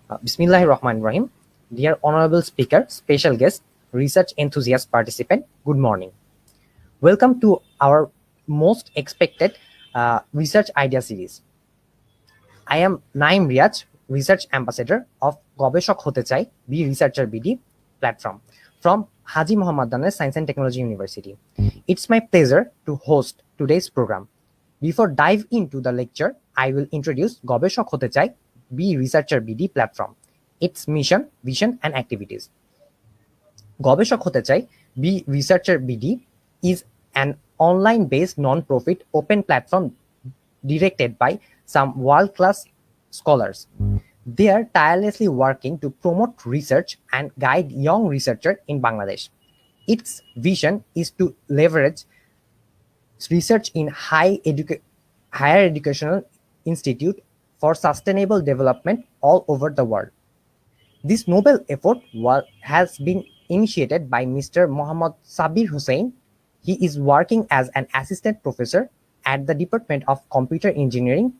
Bismillahirrahmanirrahim. Dear Honorable Speaker, special guest, research enthusiast participant, good morning. Welcome to our most expected research idea series. I am Naim Riaz, research ambassador of Gobeshok Hote Chai, B Researcher BD platform from Haji Muhammad Daner Science and Technology University. It's my pleasure to host today's program. Before dive into the lecture, I will introduce Gobeshok Hote Chai, B Researcher BD platform, its mission, vision, and activities. Gobeshok Hote Chai, B Researcher BD is an online-based non-profit open platform directed by some world-class scholars. They are tirelessly working to promote research and guide young researchers in Bangladesh. Its vision is to leverage research in higher educational institute for sustainable development all over the world. This noble effort has been initiated by Mr. Mohammad Sabir Hussain. He is working as an assistant professor at the Department of Computer Engineering,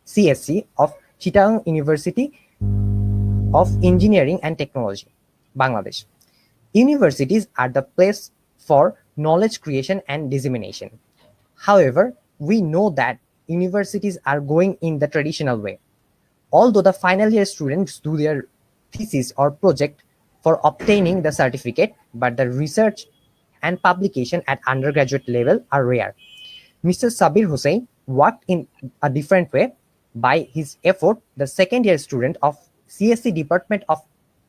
CSC, of Chittagong University of Engineering and Technology, Bangladesh. Universities are the place for knowledge creation and dissemination. However, we know that universities are going in the traditional way. Although the final year students do their thesis or project for obtaining the certificate, but the research and publication at undergraduate level are rare. Mr. Sabir Hussain worked in a different way. By his effort, the second year student of CSC Department of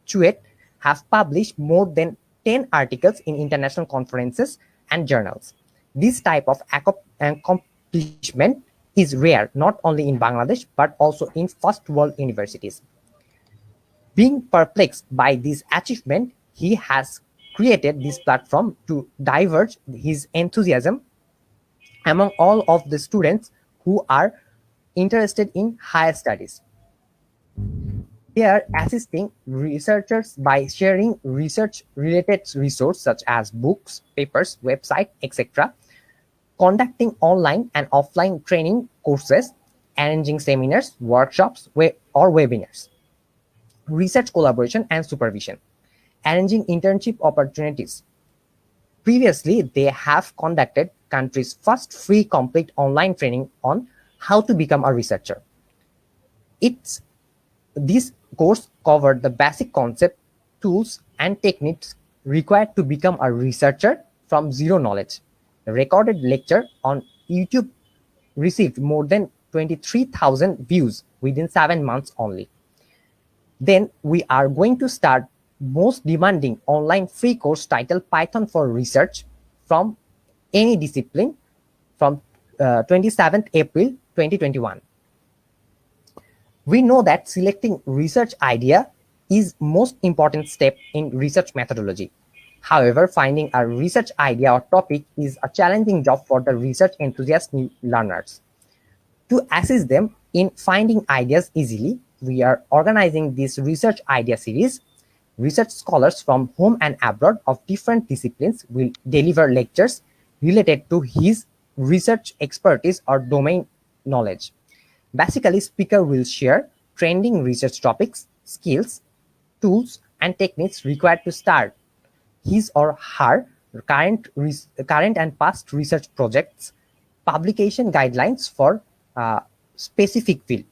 Chuet have published more than 10 articles in international conferences and journals. This type of accomplishment is rare not only in Bangladesh but also in first world universities. Being perplexed by this achievement, he has created this platform to diverge his enthusiasm among all of the students who are interested in higher studies. They are assisting researchers by sharing research-related resources such as books, papers, websites, etc., conducting online and offline training courses, arranging seminars, workshops, or webinars, research collaboration and supervision, arranging internship opportunities. Previously, they have conducted country's first free complete online training on how to become a researcher. This course covered the basic concept, tools, and techniques required to become a researcher from zero knowledge. The recorded lecture on YouTube received more than 23,000 views within 7 months only. Then we are going to start most demanding online free course titled Python for Research from any discipline from 27th April 2021. We know that selecting research idea is most important step in research methodology. However, finding a research idea or topic is a challenging job for the research enthusiast learners. To assist them in finding ideas easily, we are organizing this research idea series. Research scholars from home and abroad of different disciplines will deliver lectures related to his research expertise or domain knowledge. Basically, speaker will share trending research topics, skills, tools, and techniques required to start his or her current and past research projects, publication guidelines for specific field.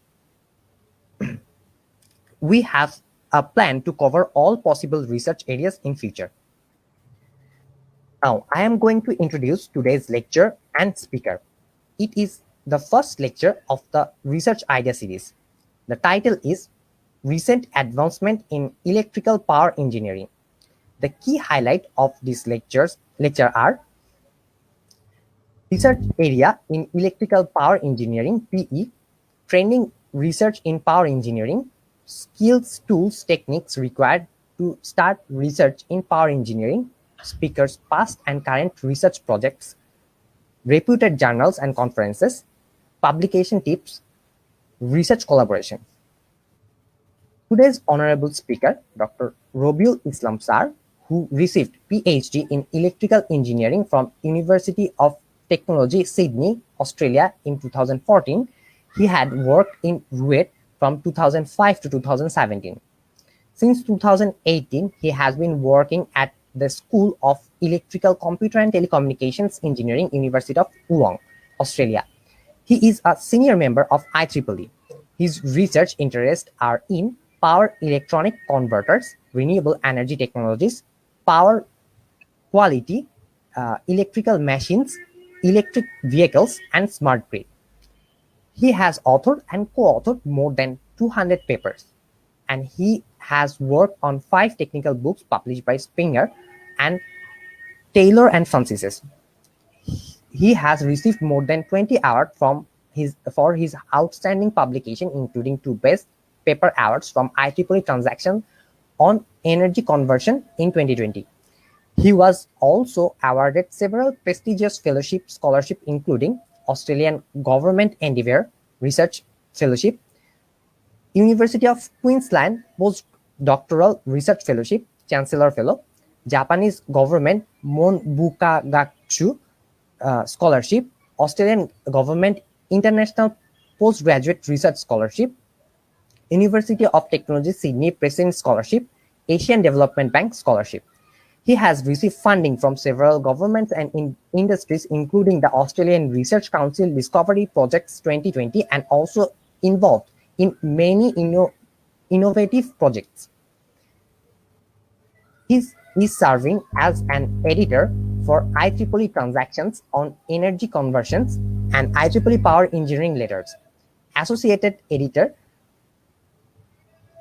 We have a plan to cover all possible research areas in future. Now, I am going to introduce today's lecture and speaker. It is the first lecture of the Research Idea series. The title is Recent Advancement in Electrical Power Engineering. The key highlight of this lecture are research area in electrical power engineering, PE, training research in power engineering, skills, tools, techniques required to start research in power engineering, speakers' past and current research projects, reputed journals and conferences, publication tips, research collaboration. Today's honorable speaker, Dr. Rabiul Islam Sir, who received PhD in Electrical Engineering from University of Technology, Sydney, Australia in 2014. He had worked in Ruet from 2005 to 2017. Since 2018, he has been working at the School of Electrical, Computer and Telecommunications Engineering, University of Wollongong, Australia. He is a senior member of IEEE. His research interests are in power electronic converters, renewable energy technologies, power quality, electrical machines, electric vehicles, and smart grid. He has authored and co-authored more than 200 papers, and he has worked on 5 technical books published by Springer and Taylor and Francis. He has received more than 20 awards for his outstanding publication, including 2 Best Paper Awards from IEEE Transaction on Energy Conversion in 2020. He was also awarded several prestigious fellowship scholarships, including Australian Government Endeavour Research Fellowship, University of Queensland Postdoctoral Research Fellowship, Chancellor Fellow, Japanese Government Monbukagaku Scholarship, Australian Government International Postgraduate Research Scholarship, University of Technology Sydney President Scholarship, Asian Development Bank Scholarship. He has received funding from several governments and industries, including the Australian Research Council Discovery Projects 2020, and also involved in many innovative projects. He is serving as an editor for IEEE Transactions on Energy Conversions and IEEE Power Engineering Letters, associated editor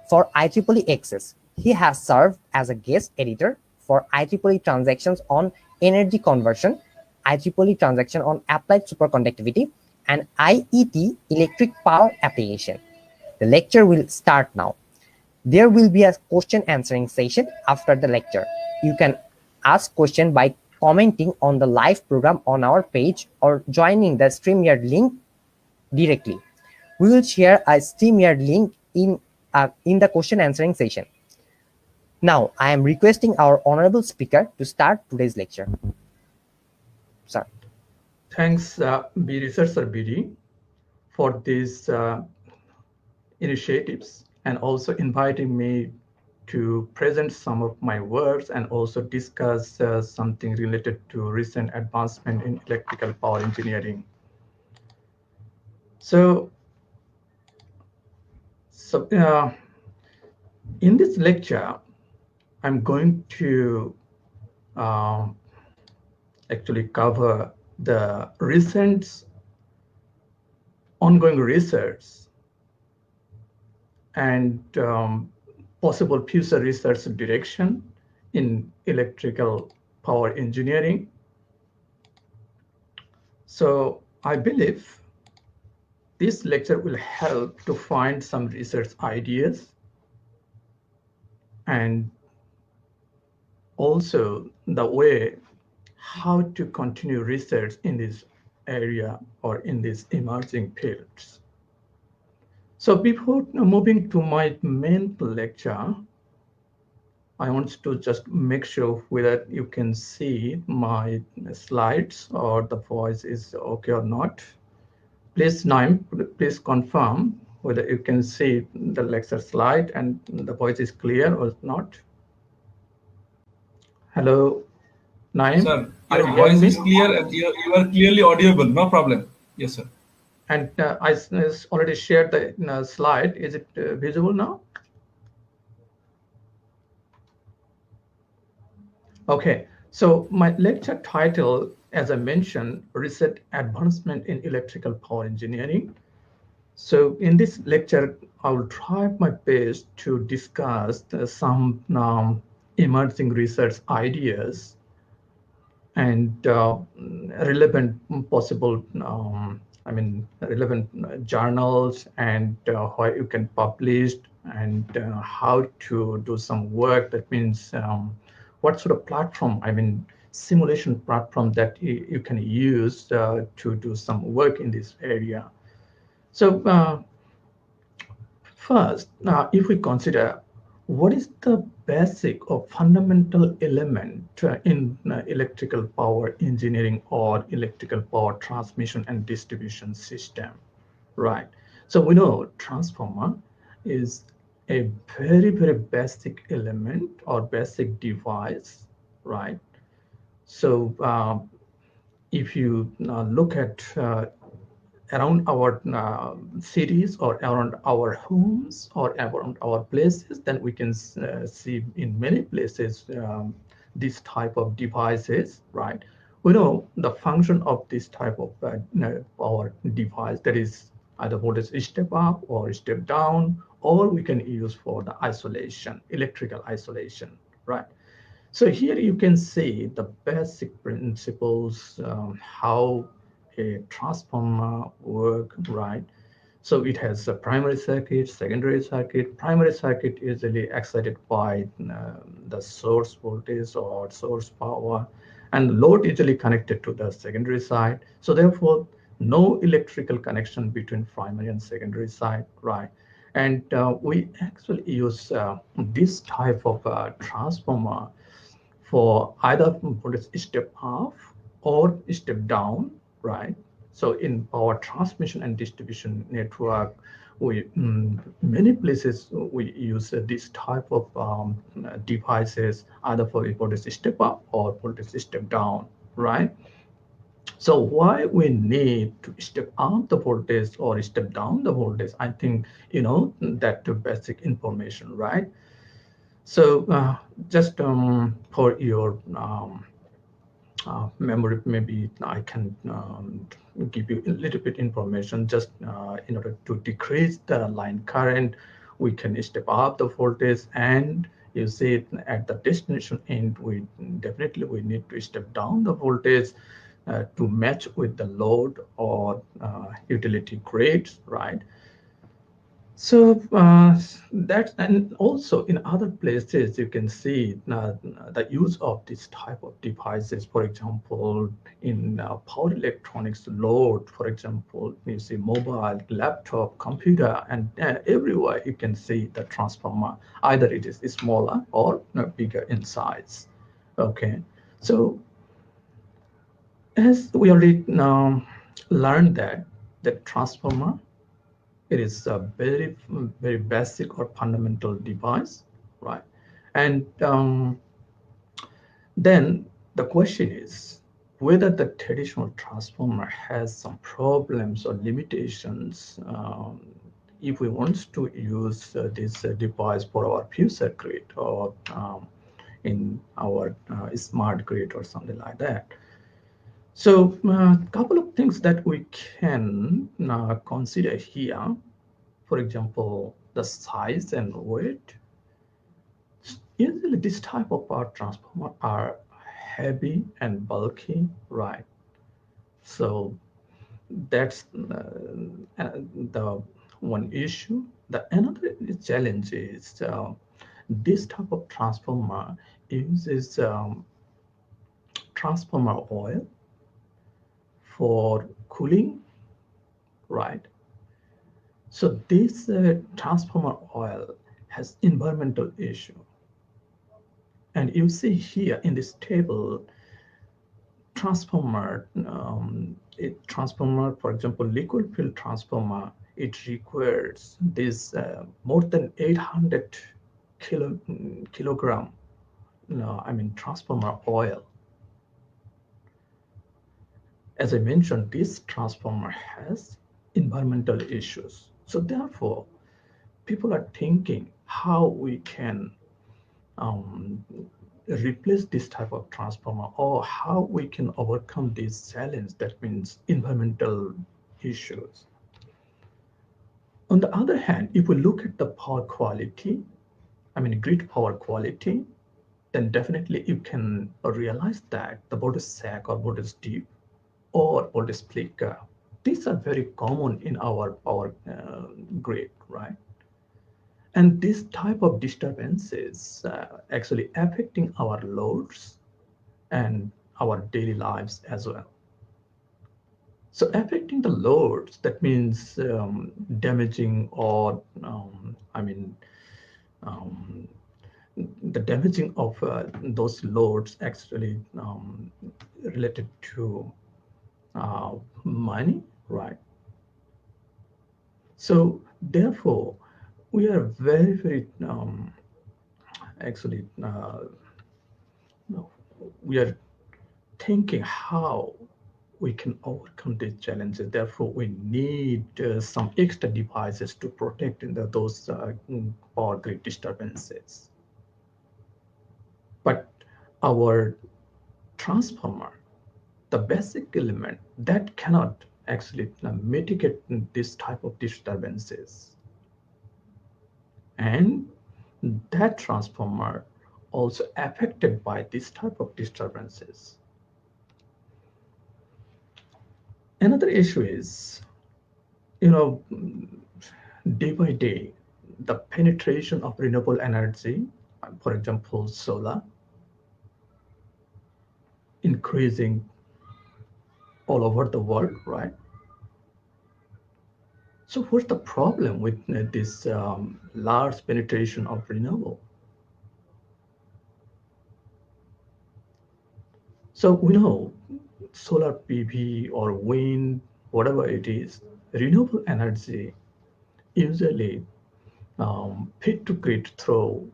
for IEEE Access. He has served as a guest editor for IEEE Transactions on Energy Conversion, IEEE Transaction on Applied Superconductivity, and IET Electric Power Application. The lecture will start now. There will be a question answering session after the lecture. You can ask questions by commenting on the live program on our page or joining the StreamYard link directly. We will share a StreamYard link in the question answering session. Now, I am requesting our honorable speaker to start today's lecture. Sir. Thanks, Researcher BD, for these initiatives and also inviting me to present some of my works and also discuss something related to recent advancement in electrical power engineering. So in this lecture, I'm going to actually cover the recent ongoing research and possible future research direction in electrical power engineering. So I believe this lecture will help to find some research ideas and also the way how to continue research in this area or in these emerging fields. So before moving to my main lecture, I want to just make sure whether you can see my slides or the voice is okay or not. Please, Naim, please confirm whether you can see the lecture slide and the voice is clear or not. Hello, Naim. Sir, your voice is clear and you are clearly audible. No problem. Yes, sir. And I already shared the slide. Is it visible now? Okay, so my lecture title, as I mentioned, Recent Advancement in Electrical Power Engineering. So in this lecture, I will try my best to discuss some emerging research ideas and relevant possible, relevant journals and where you can publish and how to do some work. That means what sort of platform, simulation platform that you can use to do some work in this area. So first, if we consider what is the basic or fundamental element in electrical power engineering or electrical power transmission and distribution system, right? So we know transformer, is a very, very basic element or basic device, right? So if you look at around our cities or around our homes or around our places, then we can see in many places this type of devices, right? We know the function of this type of power device, that is either voltage step up or step down, or we can use for the isolation, electrical isolation, right? So here you can see the basic principles, how a transformer work, right? So it has a primary circuit, secondary circuit. Primary circuit is really excited by the source voltage or source power, and load usually connected to the secondary side. So therefore, no electrical connection between primary and secondary side, right? And we actually use this type of transformer for either voltage step up or step down, right? So in our transmission and distribution network, we many places we use this type of devices either for voltage step up or voltage step down, right? So why we need to step up the voltage or step down the voltage? I think you know that basic information, right? So just for your memory, maybe I can give you a little bit information just in order to decrease the line current. We can step up the voltage, and you see at the destination end, we definitely we need to step down the voltage to match with the load or utility grades, right? So that's, and also in other places you can see the use of this type of devices. For example, in power electronics load, for example, you see mobile, laptop, computer, and everywhere you can see the transformer. Either it is smaller or bigger in size. Okay, so as we already learned that the transformer, it is a very, very basic or fundamental device, right? And then the question is whether the traditional transformer has some problems or limitations if we want to use this device for our future grid or in our smart grid or something like that. So a couple of things that we can consider here. For example, the size and weight. Usually this type of power transformer are heavy and bulky, right? So that's the one issue. The another challenge is this type of transformer uses transformer oil for cooling, right? So this transformer oil has environmental issue. And you see here in this table, transformer, transformer, for example, liquid field transformer, it requires this more than 800 kilogram, I mean, transformer oil. As I mentioned, this transformer has environmental issues. So therefore, people are thinking how we can um, replace this type of transformer or how we can overcome this challenge, that means environmental issues. On the other hand, if we look at the power quality, I mean grid power quality, then definitely you can realize that the voltage sag or voltage dip or voltage flicker, these are very common in our power grid, right? And this type of disturbances actually affecting our loads and our daily lives as well. So affecting the loads, that means damaging or, I mean, um, the damaging of those loads actually related to money, right? So therefore, we are very actually no, we are thinking how we can overcome these challenges. Therefore, we need some extra devices to protect in those power grid disturbances. But our transformer, the basic element that cannot actually mitigate this type of disturbances, and that transformer also affected by this type of disturbances. Another issue is, day by day, the penetration of renewable energy, for example, solar, increasing all over the world, right? So what's the problem with this large penetration of renewable? So we know solar PV or wind, whatever it is, renewable energy usually fed to grid through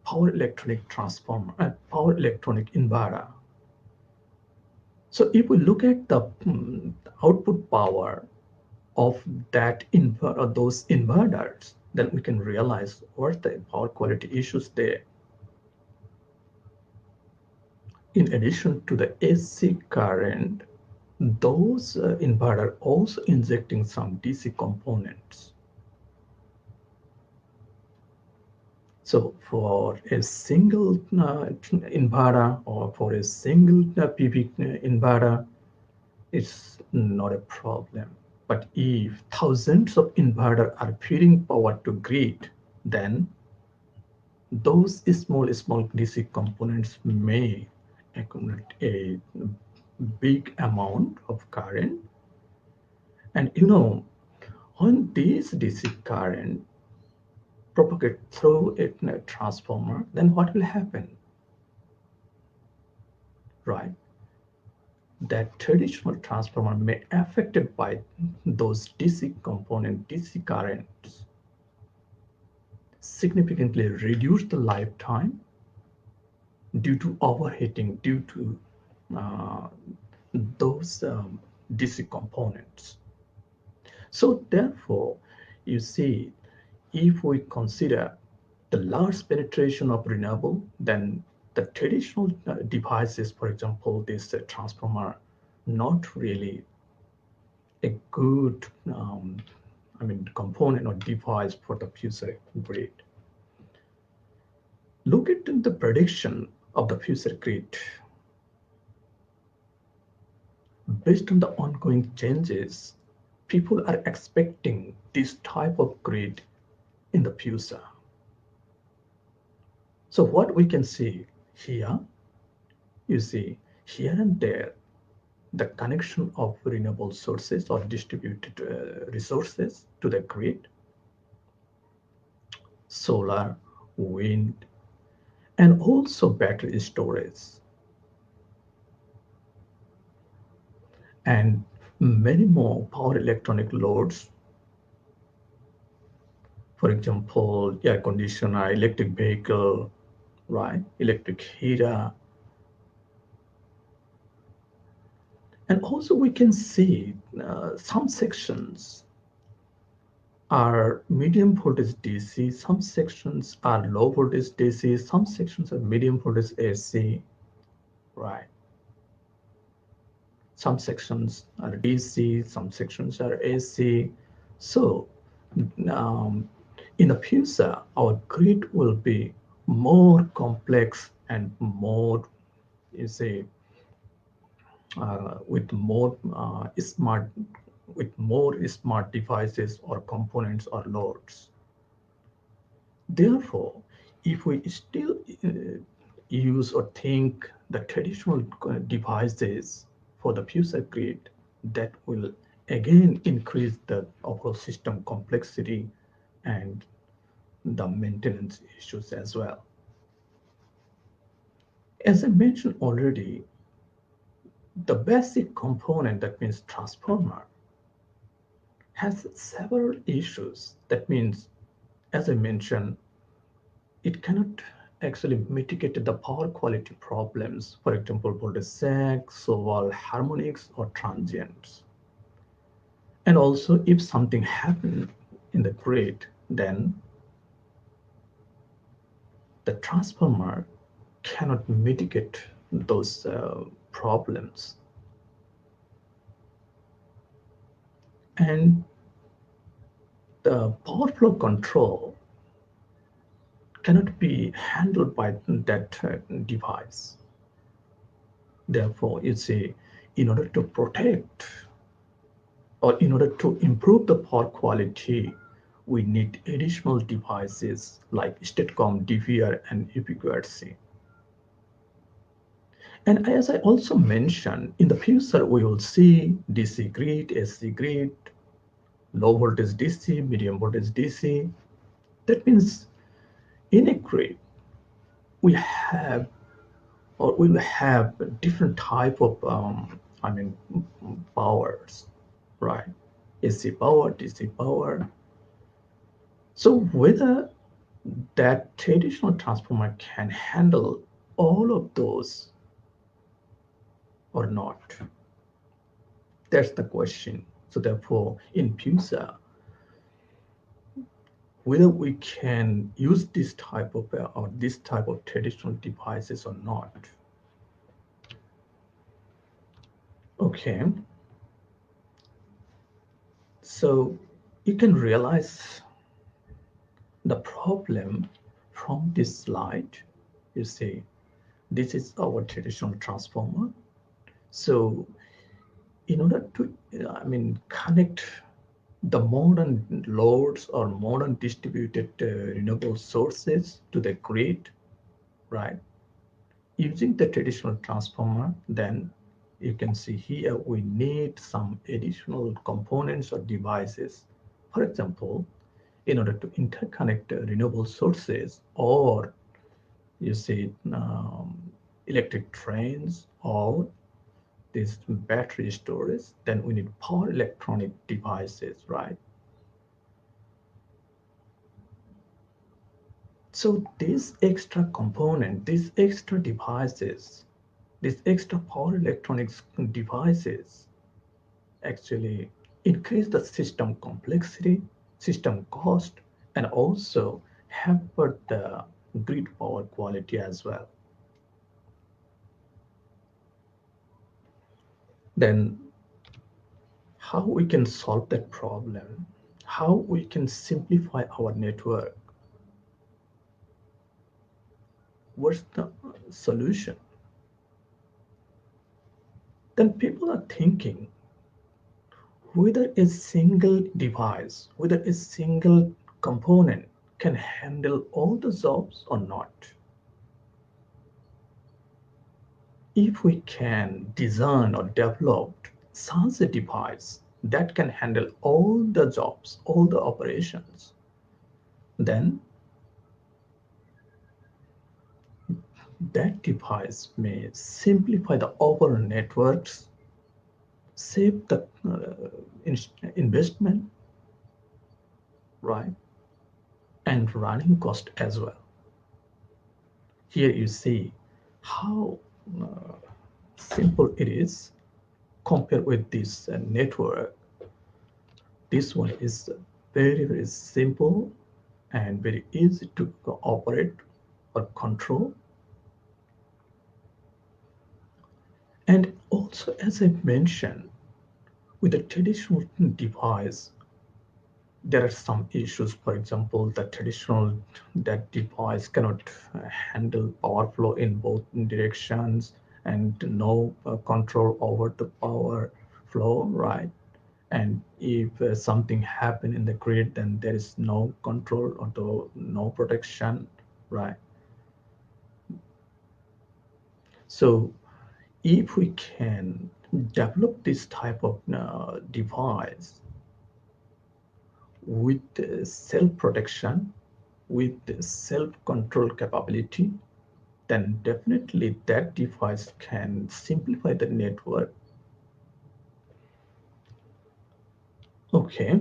power electronic transformer and power electronic inverter. So if we look at the output power of those inverters, then we can realize what the power quality issues there. In addition to the AC current, those inverter also injecting some DC components. So for a single inverter or for a single PV inverter, it's not a problem. But if thousands of inverters are feeding power to grid, then those small DC components may accumulate a big amount of current. And when this DC current propagate through a transformer, then what will happen? Right? That traditional transformer may affected by those DC component, DC currents, significantly reduce the lifetime due to overheating, due to those DC components. So therefore, you see, if we consider the large penetration of renewable, then the traditional devices, for example, this transformer, not really a good component or device for the future grid. Look at the prediction of the future grid. Based on the ongoing changes, people are expecting this type of grid in the future. So what we can see here, you see here and there, the connection of renewable sources or distributed resources to the grid, solar, wind, and also battery storage. And many more power electronic loads, for example, air conditioner, electric vehicle, right? Electric heater. And also we can see some sections are medium voltage DC, some sections are low voltage DC, some sections are medium voltage AC, right? Some sections are DC, some sections are AC. So in the future, our grid will be more complex and more, with more smart devices or components or loads. Therefore, if we still use or think the traditional devices for the future grid, that will again increase the overall system complexity and the maintenance issues as well. As I mentioned already, the basic component, that means transformer, has several issues. That means as I mentioned, it cannot actually mitigate the power quality problems, for example, voltage sag, so harmonics or transients. And also, if something happened in the grid, then the transformer cannot mitigate those problems. And the power flow control cannot be handled by that device. Therefore, you see, in order to protect or in order to improve the power quality, we need additional devices like STATCOM, DVR, and UPQRC. And as I also mentioned, in the future, we will see DC grid, AC grid, low voltage DC, medium voltage DC. That means in a grid, we have or we will have different type of, powers, right? AC power, DC power. So whether that traditional transformer can handle all of those or not, that's the question. So therefore, in future, whether we can use this type of or this type of traditional devices or not. Okay. So you can realize the problem from this slide. You see, this is our traditional transformer. So in order to, connect the modern loads or modern distributed renewable sources to the grid, right? Using the traditional transformer, then you can see here we need some additional components or devices. For example, in order to interconnect renewable sources, or you see electric trains or this battery storage, then we need power electronic devices, right? So these extra component, these extra devices, these extra power electronics devices actually increase the system complexity, system cost, and also hamper the grid power quality as well. Then how we can solve that problem, how we can simplify our network, what's the solution? Then people are thinking whether a single device, whether a single component can handle all the jobs or not. If we can design or develop such a device that can handle all the jobs, all the operations, then that device may simplify the overall networks, save the investment, right, and running cost as well. Here you see how simple it is compared with this network. This one is very, very simple and very easy to operate or control. And also, as I mentioned, with a traditional device, there are some issues. For example, the traditional that device cannot handle power flow in both directions and no control over the power flow, right? And if something happen in the grid, then there is no control or no protection, right? So if we can develop this type of device with self-protection, with self-control capability, then definitely that device can simplify the network. Okay,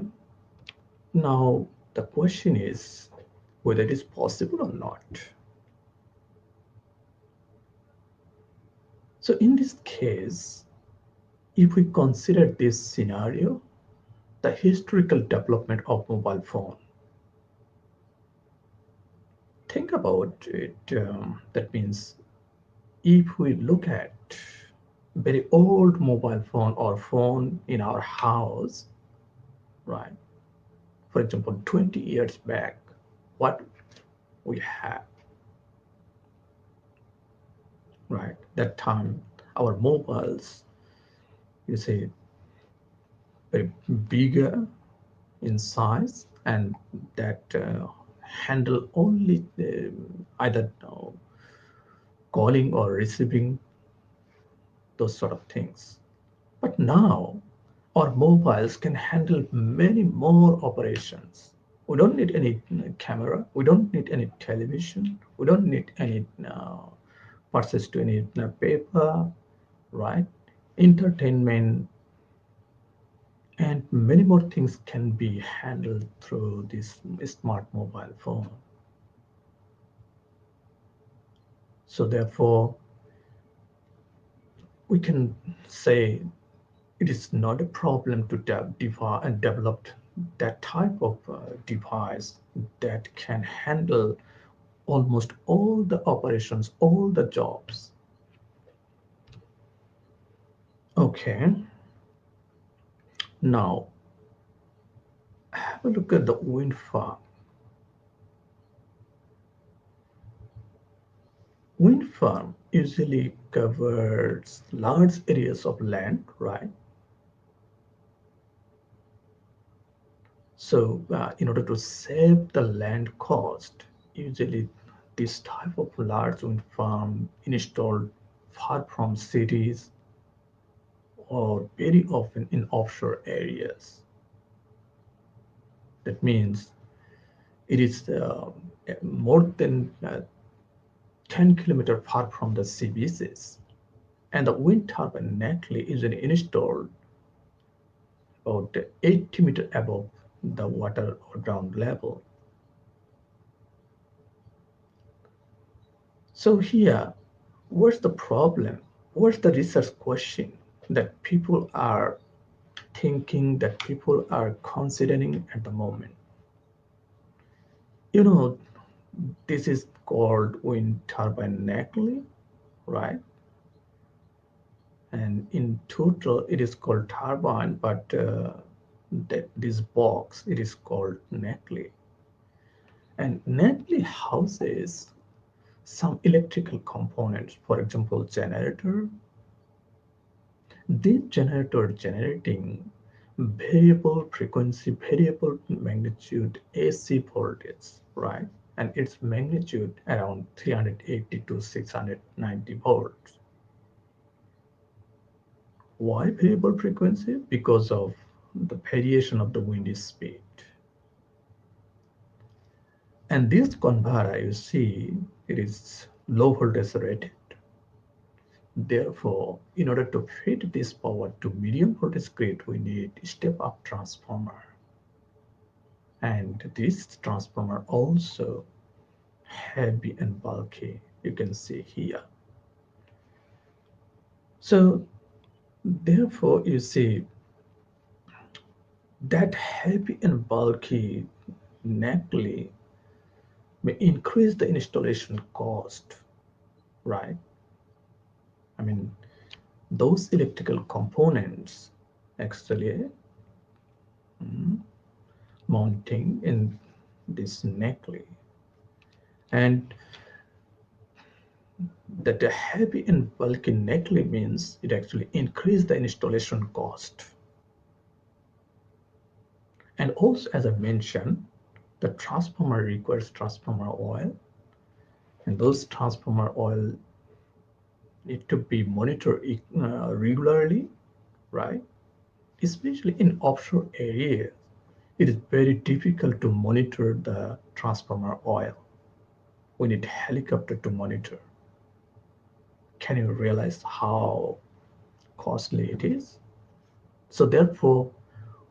now the question is, whether it is possible or not. So in this case, if we consider this scenario, the historical development of mobile phone, think about it. That means if we look at very old mobile phone or phone in our house, right? For example, 20 years back, what we have, right? That time, our mobiles, you say, very bigger in size, and that handle only either calling or receiving, those sort of things. But now our mobiles can handle many more operations. We don't need any camera, we don't need any television, we don't need any purchase to any paper, right? Entertainment and many more things can be handled through this smart mobile phone. So therefore, we can say it is not a problem to develop that type of device that can handle almost all the operations, all the jobs. Okay. Now, have a look at the wind farm. Wind farm usually covers large areas of land, right? So in order to save the land cost, usually this type of large wind farm installed far from cities or very often in offshore areas. That means it is more than 10 kilometers far from the sea beaches. And the wind turbine naturally is installed about 80 meters above the water or ground level. So here, what's the problem? What's the research question that people are thinking, that people are considering at the moment? You know, this is called wind turbine neckly, right? And in total, it is called turbine, but this box, it is called neckly. And neckly houses some electrical components, for example, generator. This generator generating variable frequency, variable magnitude AC voltage, right? And its magnitude around 380 to 690 volts. Why variable frequency? Because of the variation of the wind speed. And this converter, you see, it is low voltage rated. Therefore, in order to feed this power to medium voltage grid, we need step-up transformer. And this transformer also heavy and bulky, you can see here. So therefore, you see that heavy and bulky neckly may increase the installation cost, right? I mean, those electrical components actually mounting in this neckly, and that the heavy and bulky neckly means it actually increased the installation cost. And also, as I mentioned, the transformer requires transformer oil, and those transformer oil need to be monitored regularly, right? Especially in offshore areas, it is very difficult to monitor the transformer oil. We need helicopter to monitor. Can you realize how costly it is? So therefore,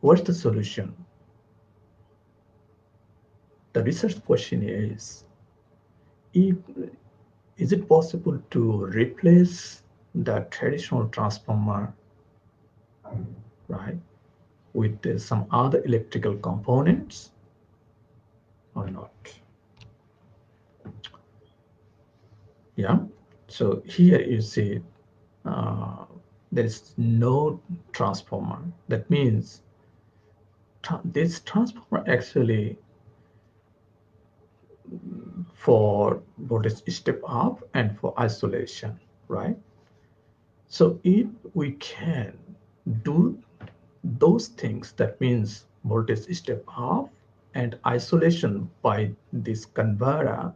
what's the solution? the research question is it possible to replace the traditional transformer, right, with some other electrical components or not? Yeah, so here you see there is no transformer. That means this transformer actually for voltage step up and for isolation, right? So if we can do those things, that means voltage step up and isolation by this converter,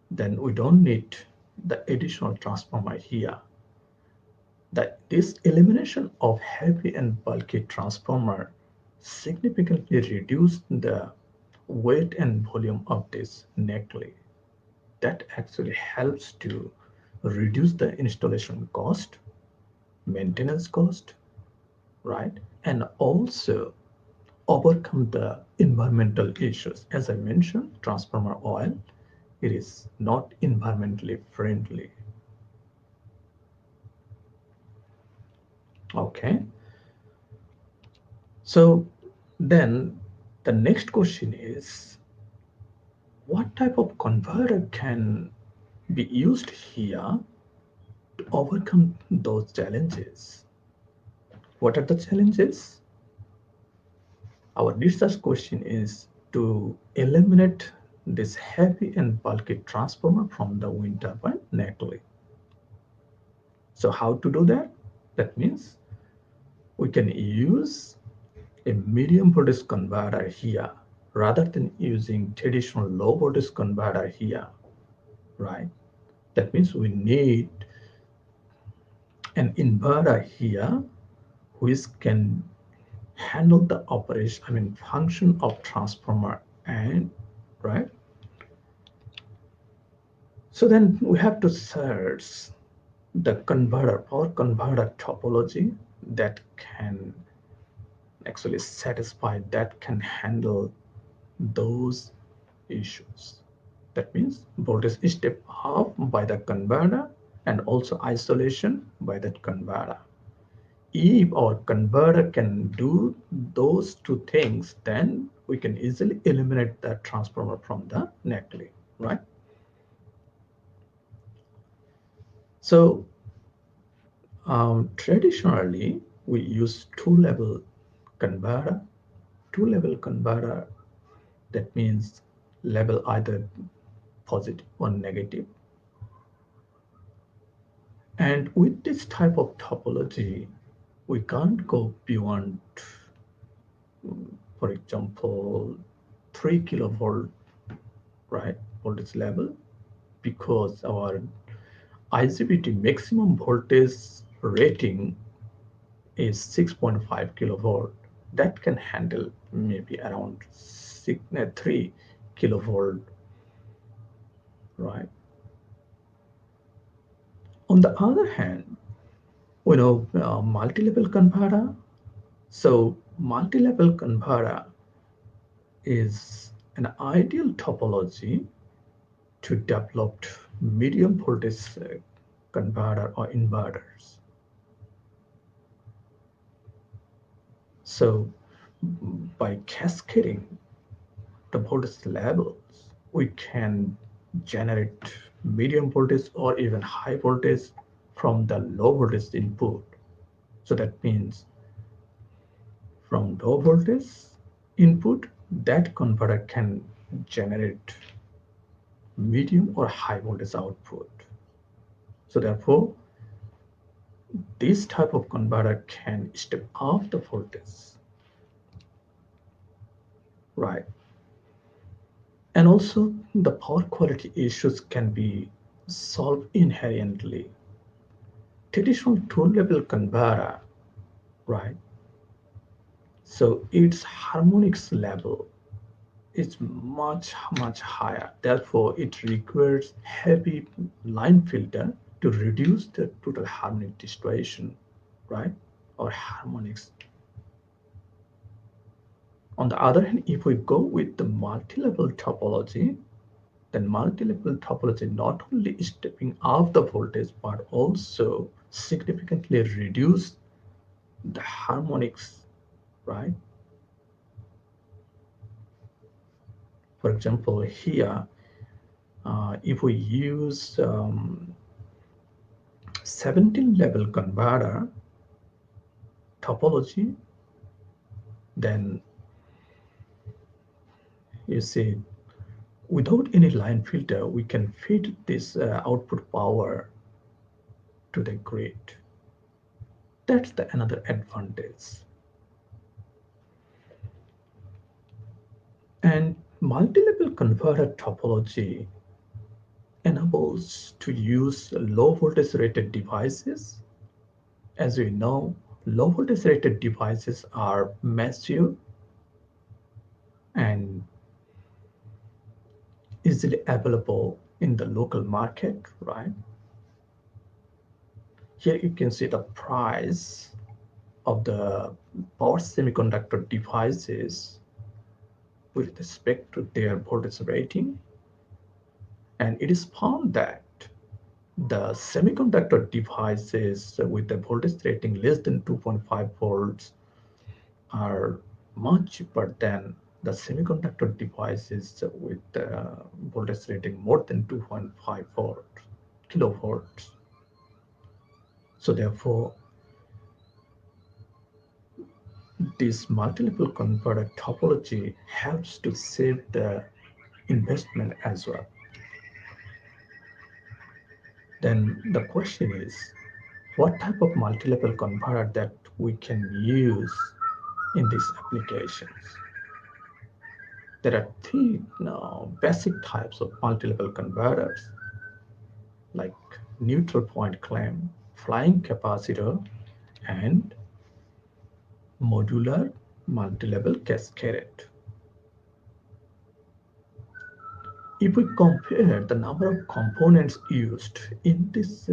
then we don't need the additional transformer here. This elimination of heavy and bulky transformer significantly reduced the weight and volume of this neckline. That actually helps to reduce the installation cost, maintenance cost, right? And also overcome the environmental issues. As I mentioned, transformer oil, it is not environmentally friendly. Okay. So then the next question is, what type of converter can be used here to overcome those challenges? What are the challenges? Our research question is to eliminate this heavy and bulky transformer from the wind turbine neckline. So how to do that? That means we can use a medium voltage converter here rather than using traditional low voltage converter here, right? That means we need an inverter here which can handle the operation, function of transformer, and right. So then we have to search the converter or converter topology that can actually satisfy, that can handle those issues. That means voltage step up by the converter and also isolation by that converter. If our converter can do those two things, then we can easily eliminate the transformer from the neckline, right? So traditionally, we use two-level converter. Two-level converter, that means level either positive or negative. And with this type of topology, we can't go beyond, for example, 3 kilovolt, right, voltage level, because our IGBT maximum voltage rating is 6.5 kilovolt. That can handle maybe around 3 kilovolt, right? On the other hand, we know multi-level converter. So multi-level converter is an ideal topology to develop medium voltage converter or inverters. So by cascading the voltage levels, we can generate medium voltage or even high voltage from the low voltage input. So that means from low voltage input, that converter can generate medium or high voltage output. So therefore, this type of converter can step up the voltage, right? And also the power quality issues can be solved inherently. Traditional two-level converter, right? So its harmonics level is much higher. Therefore, it requires heavy line filter to reduce the total harmonic distortion, right? Or harmonics. On the other hand, if we go with the multi-level topology, then multi-level topology not only is stepping up the voltage but also significantly reduce the harmonics, right? For example, here, if we use 17-level converter topology, then you see without any line filter, we can feed this output power to the grid. That's the another advantage. And multi-level converter topology enables to use low voltage rated devices. As we know, low voltage rated devices are massive and easily available in the local market, right? Here you can see the price of the power semiconductor devices with respect to their voltage rating. And it is found that the semiconductor devices with a voltage rating less than 2.5 volts are much cheaper than the semiconductor devices with voltage rating more than 2.5 kilovolts. So therefore, this multi-level converter topology helps to save the investment as well. Then the question is, what type of multi-level converter that we can use in these applications? There are three basic types of multi-level converters, like neutral point clamp, flying capacitor, and modular multi-level cascade. If we compare the number of components used in these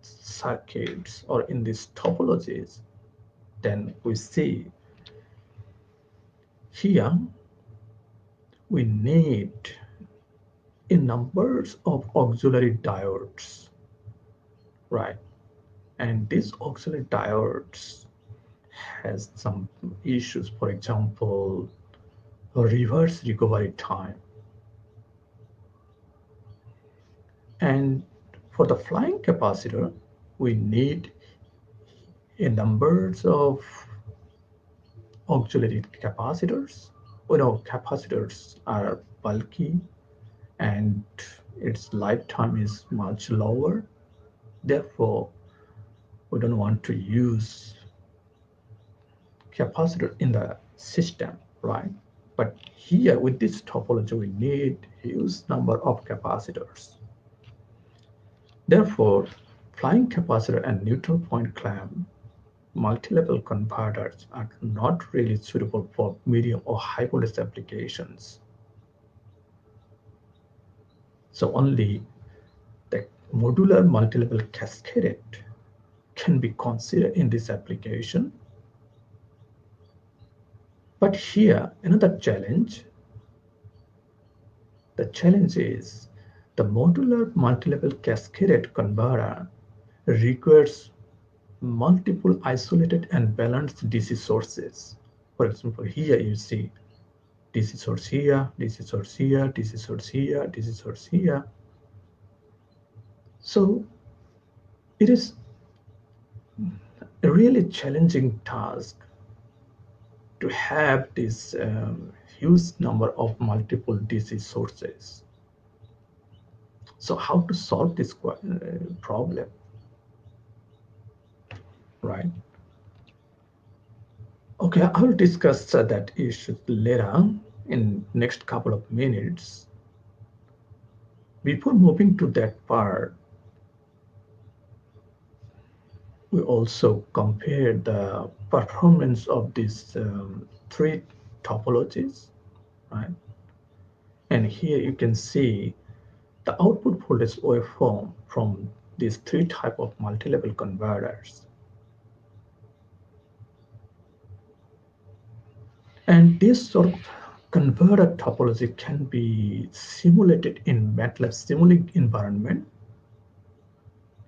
circuits or in these topologies, then we see here we need a numbers of auxiliary diodes, right? And these auxiliary diodes has some issues. For example, reverse recovery time. And for the flying capacitor, we need a numbers of auxiliary capacitors. We know capacitors are bulky and its lifetime is much lower. Therefore, we don't want to use capacitor in the system, right? But here with this topology, we need huge number of capacitors. Therefore, flying capacitor and neutral point clamp multi-level converters are not really suitable for medium or high voltage applications. So only the modular multi-level cascade can be considered in this application. But here, another challenge. The challenge is the modular multi-level cascade converter requires multiple isolated and balanced DC sources. For example, here you see DC source here, DC source here, DC source here, DC source here. So it is a really challenging task to have this huge number of multiple DC sources. So how to solve this problem, right? Okay, I will discuss that issue later in next couple of minutes. Before moving to that part, we also compare the performance of these three topologies, right? And here you can see the output voltage waveform from these three type of multi-level converters. And this sort of converter topology can be simulated in MATLAB Simulink environment.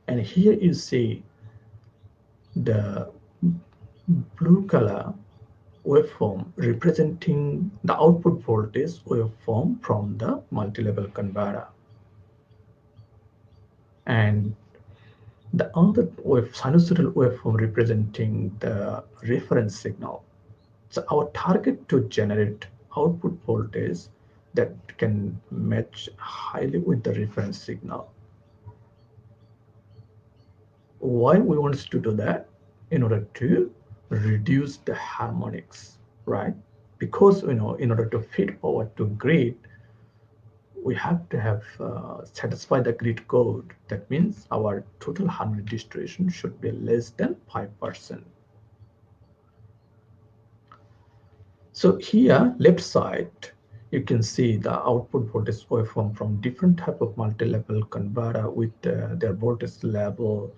And here you see the blue color waveform representing the output voltage waveform from the multi-level converter. And the other sinusoidal waveform representing the reference signal. So our target to generate output voltage that can match highly with the reference signal. Why we want to do that? In order to reduce the harmonics, right? Because in order to feed power to grid, we have to have satisfy the grid code. That means our total harmonic distribution should be less than 5%. So here, left side, you can see the output voltage waveform from different type of multi-level converter with their voltage level.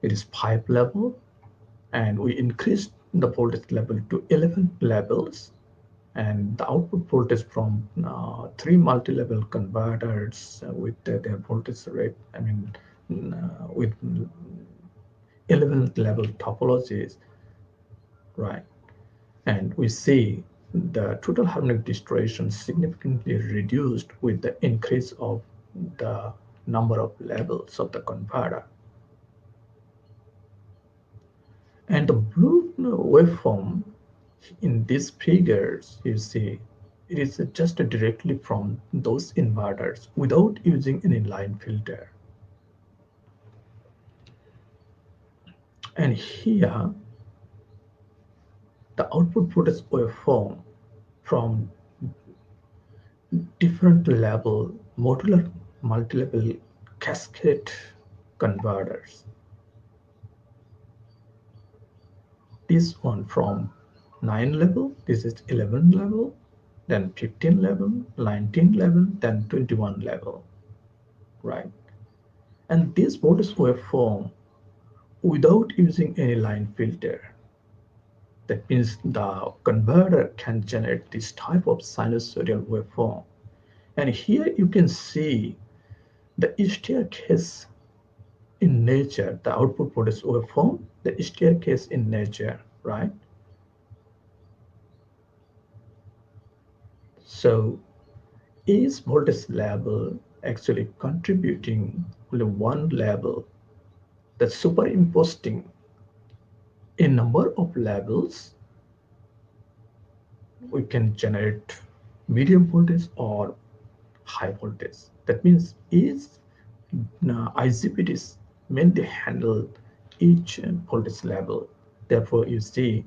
It is 5 level, and we increased the voltage level to 11 levels, and the output voltage from 3 multi-level converters with their voltage rate, with 11 level topologies, right? And we see the total harmonic distribution significantly reduced with the increase of the number of levels of the converter. And the blue waveform in these figures, you see, it is just directly from those inverters without using any line filter. And here, the output voltage waveform from different level modular multi-level cascade converters. This one from 9 level, this is 11 level, then 15 level, 19 level, then 21 level, right? And this voltage waveform without using any line filter. That means the converter can generate this type of sinusoidal waveform. And here you can see the staircase in nature, the output voltage waveform, the staircase in nature, right? So each voltage level actually contributing only one level, that's superimposing a number of levels, we can generate medium voltage or high voltage. That means each IGBTs mainly handle each voltage level. Therefore, you see,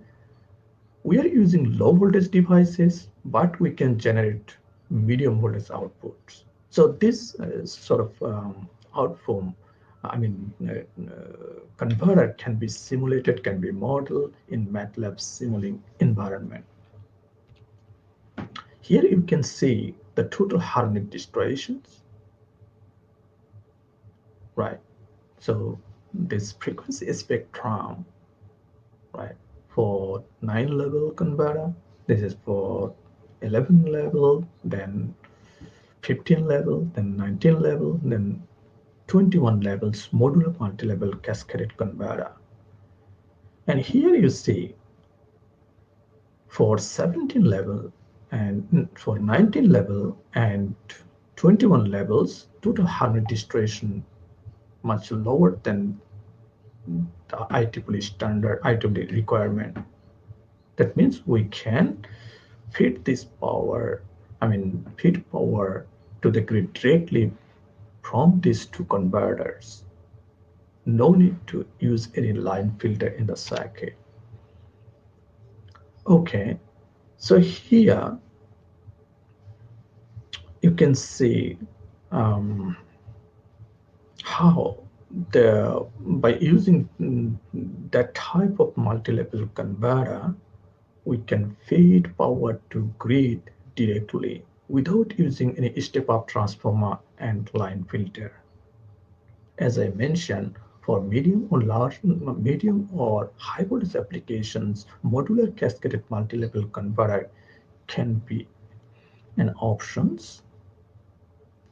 we are using low voltage devices, but we can generate medium voltage outputs. So this sort of outform, converter can be simulated, can be modeled in MATLAB Simulink environment. Here you can see the total harmonic distributions, right? So this frequency spectrum, right? For 9 level converter, this is for 11 level, then 15 level, then 19 level, then 21 levels modular multi-level cascaded converter. And here you see for 17 level and for 19 level and 21 levels, total harmonic distribution much lower than the IEEE standard, IEEE requirement. That means we can feed this power, feed power to the grid directly from these two converters. No need to use any line filter in the circuit. Okay, so here you can see how by using that type of multi-level converter, we can feed power to grid directly without using any step-up transformer and line filter. As I mentioned, For medium or high voltage applications, modular cascaded multi-level converter can be an options,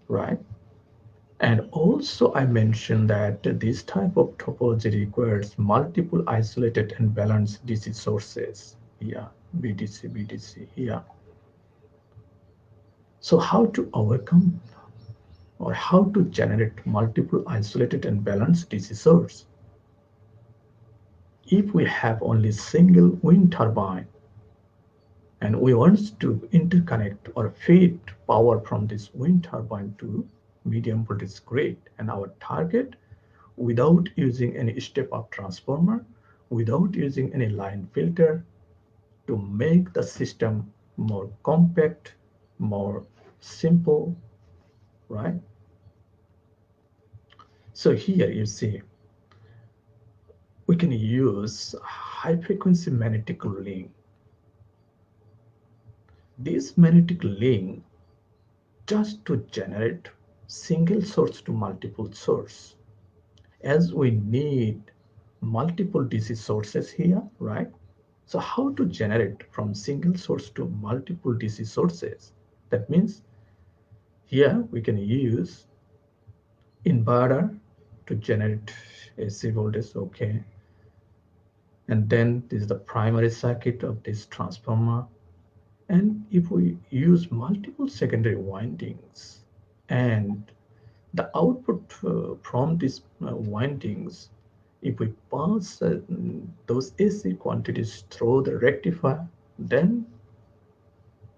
right? And also I mentioned that this type of topology requires multiple isolated and balanced DC sources. Yeah, BDC, yeah. So how to overcome or how to generate multiple isolated and balanced DC source? If we have only single wind turbine and we want to interconnect or feed power from this wind turbine to medium voltage grid, and our target, without using any step-up transformer, without using any line filter, to make the system more compact, more simple, right? So here you see we can use high frequency magnetic link. This magnetic link just to generate single source to multiple source, as we need multiple DC sources here, right? So how to generate from single source to multiple DC sources? That means here we can use inverter to generate AC voltage, okay? And then this is the primary circuit of this transformer. And if we use multiple secondary windings and the output from these windings, if we pass those AC quantities through the rectifier, then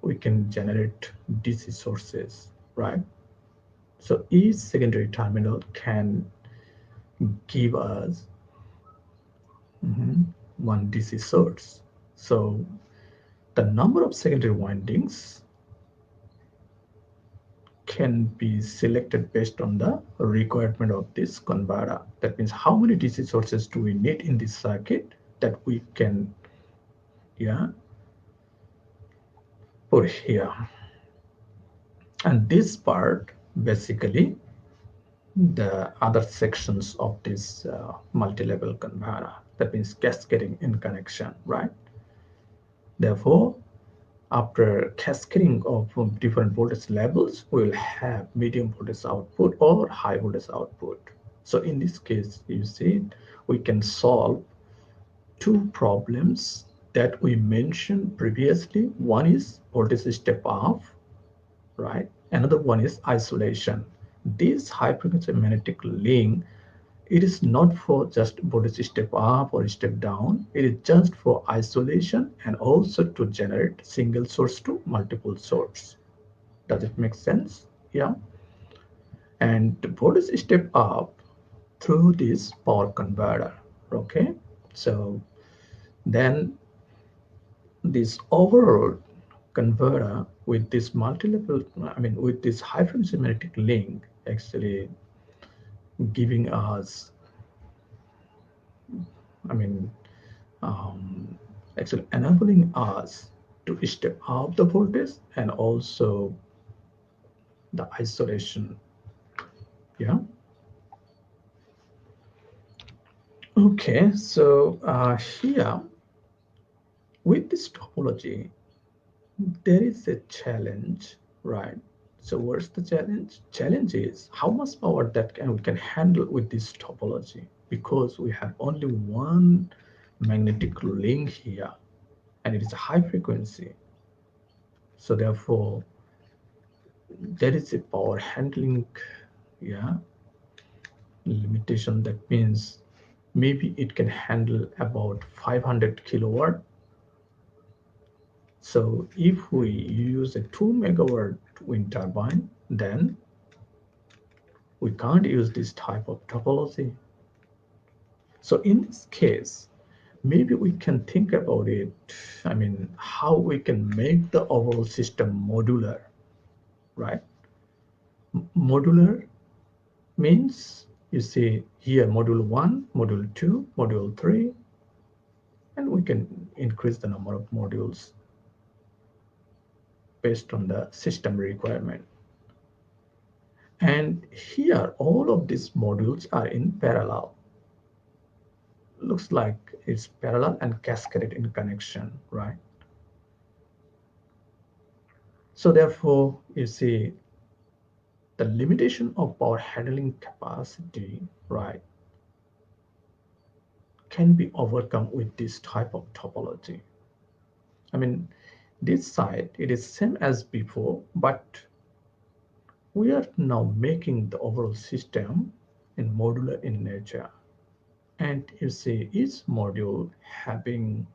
we can generate DC sources, right? So each secondary terminal can give us one DC source. So the number of secondary windings can be selected based on the requirement of this converter. That means how many DC sources do we need in this circuit that we can, yeah, put here. And this part, basically, the other sections of this multi-level converter, that means cascading in connection, right? Therefore, after cascading of different voltage levels, we will have medium voltage output or high voltage output. So in this case, you see, we can solve two problems that we mentioned previously. One is voltage step up, right? Another one is isolation. This high frequency magnetic link, it is not for just voltage step up or step down. It is just for isolation and also to generate single source to multiple source. Does it make sense? Yeah. And the voltage step up through this power converter. Okay. So then this overall converter with this multi-level, with this high frequency magnetic link, actually giving us, I mean, actually enabling us to step up the voltage and also the isolation. Yeah. Okay, so here with this topology, there is a challenge, right? So what's the challenge? Challenge is how much power that we can handle with this topology, because we have only one magnetic link here and it is a high frequency. So therefore, there is a power handling, yeah, limitation. That means maybe it can handle about 500 kilowatt. So if we use a 2 megawatt wind turbine, then we can't use this type of topology. So in this case, maybe we can think about it, how we can make the overall system modular, right? Modular means, you see here, module 1, module 2, module 3, and we can increase the number of modules based on the system requirement. And here, all of these modules are in parallel. looks like it's parallel and cascaded in connection, right? So therefore, you see the limitation of power handling capacity, right, can be overcome with this type of topology. I mean, this side, it is same as before, but we are now making the overall system in modular in nature. And you see each module having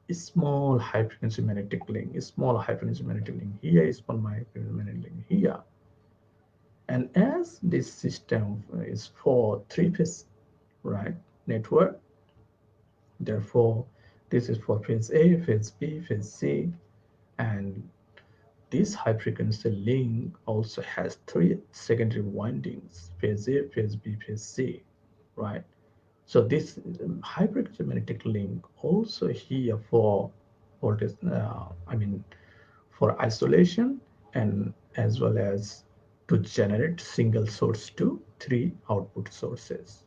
a small high frequency magnetic link, a small high frequency magnetic link here, a small high frequency magnetic link here. And as this system is for three-phase, right, network, therefore this is for phase A, phase B, phase C, and this high frequency link also has three secondary windings, phase A, phase B, phase C, right? So this high frequency magnetic link also here for voltage, for isolation and as well as to generate single source to three output sources.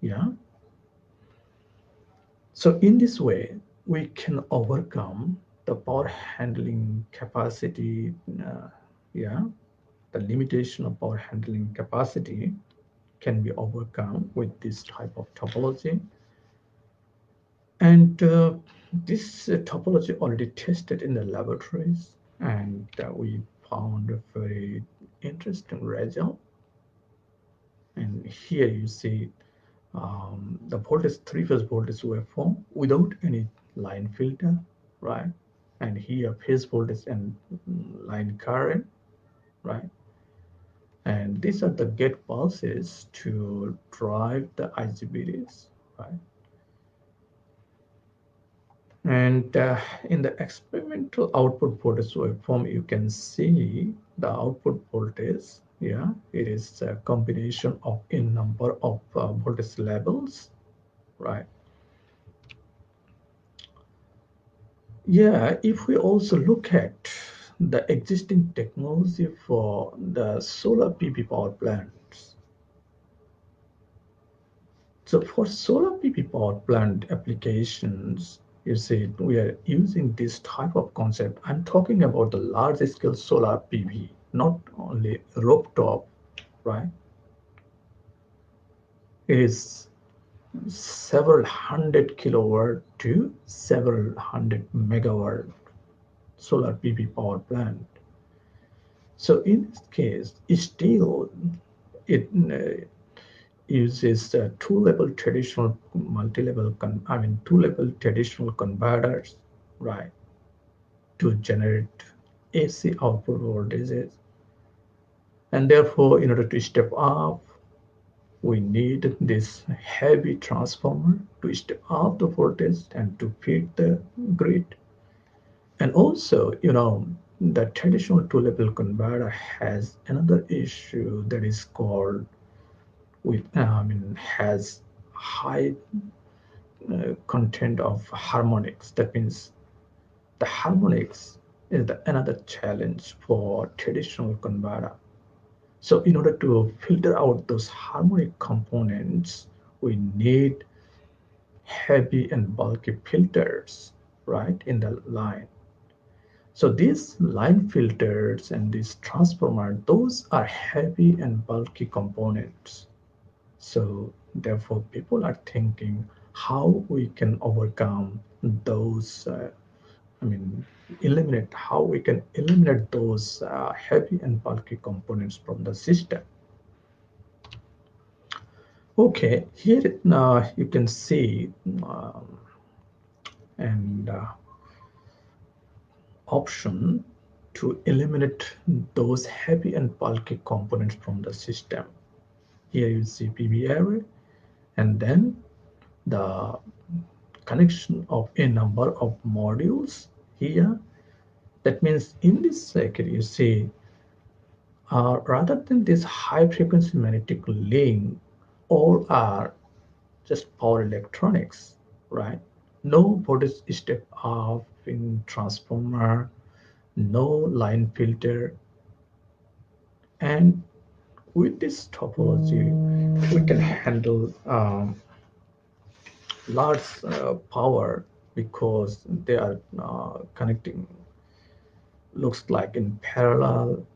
Yeah. So in this way, we can overcome the power handling capacity, yeah, the limitation of power handling capacity can be overcome with this type of topology. And this topology already tested in the laboratories, and we found a very interesting result. And here you see the voltage, three-phase voltage waveform without any line filter, right? And here phase voltage and line current, right? And these are the gate pulses to drive the IGBTs, right? And in the experimental output voltage waveform, you can see the output voltage. Yeah, it is a combination of a number of voltage levels, right? Yeah, if we also look at the existing technology for the solar PV power plants. So for solar PV power plant applications, you see, we are using this type of concept. I'm talking about the large scale solar PV, not only rooftop, right? It is several hundred kilowatt to several hundred megawatt solar PV power plant. So in this case, still it uses two-level traditional multi-level, two-level traditional converters, right, to generate AC output voltages. And therefore, in order to step up, we need this heavy transformer to step up the voltage and to feed the grid. And also, the traditional two-level converter has another issue that is called has high content of harmonics. That means the harmonics is another challenge for traditional converter. So in order to filter out those harmonic components, we need heavy and bulky filters, right, in the line. So these line filters and these transformer, those are heavy and bulky components. So therefore, people are thinking how we can overcome those, how we can eliminate those heavy and bulky components from the system. Okay, here you can see and option to eliminate those heavy and bulky components from the system. Here you see PV array, and then the connection of a number of modules here. That means in this circuit, you see, rather than this high frequency magnetic link, all are just power electronics, right? No voltage step up in transformer, no line filter, and with this topology, we can handle large power because they are connecting, looks like in parallel,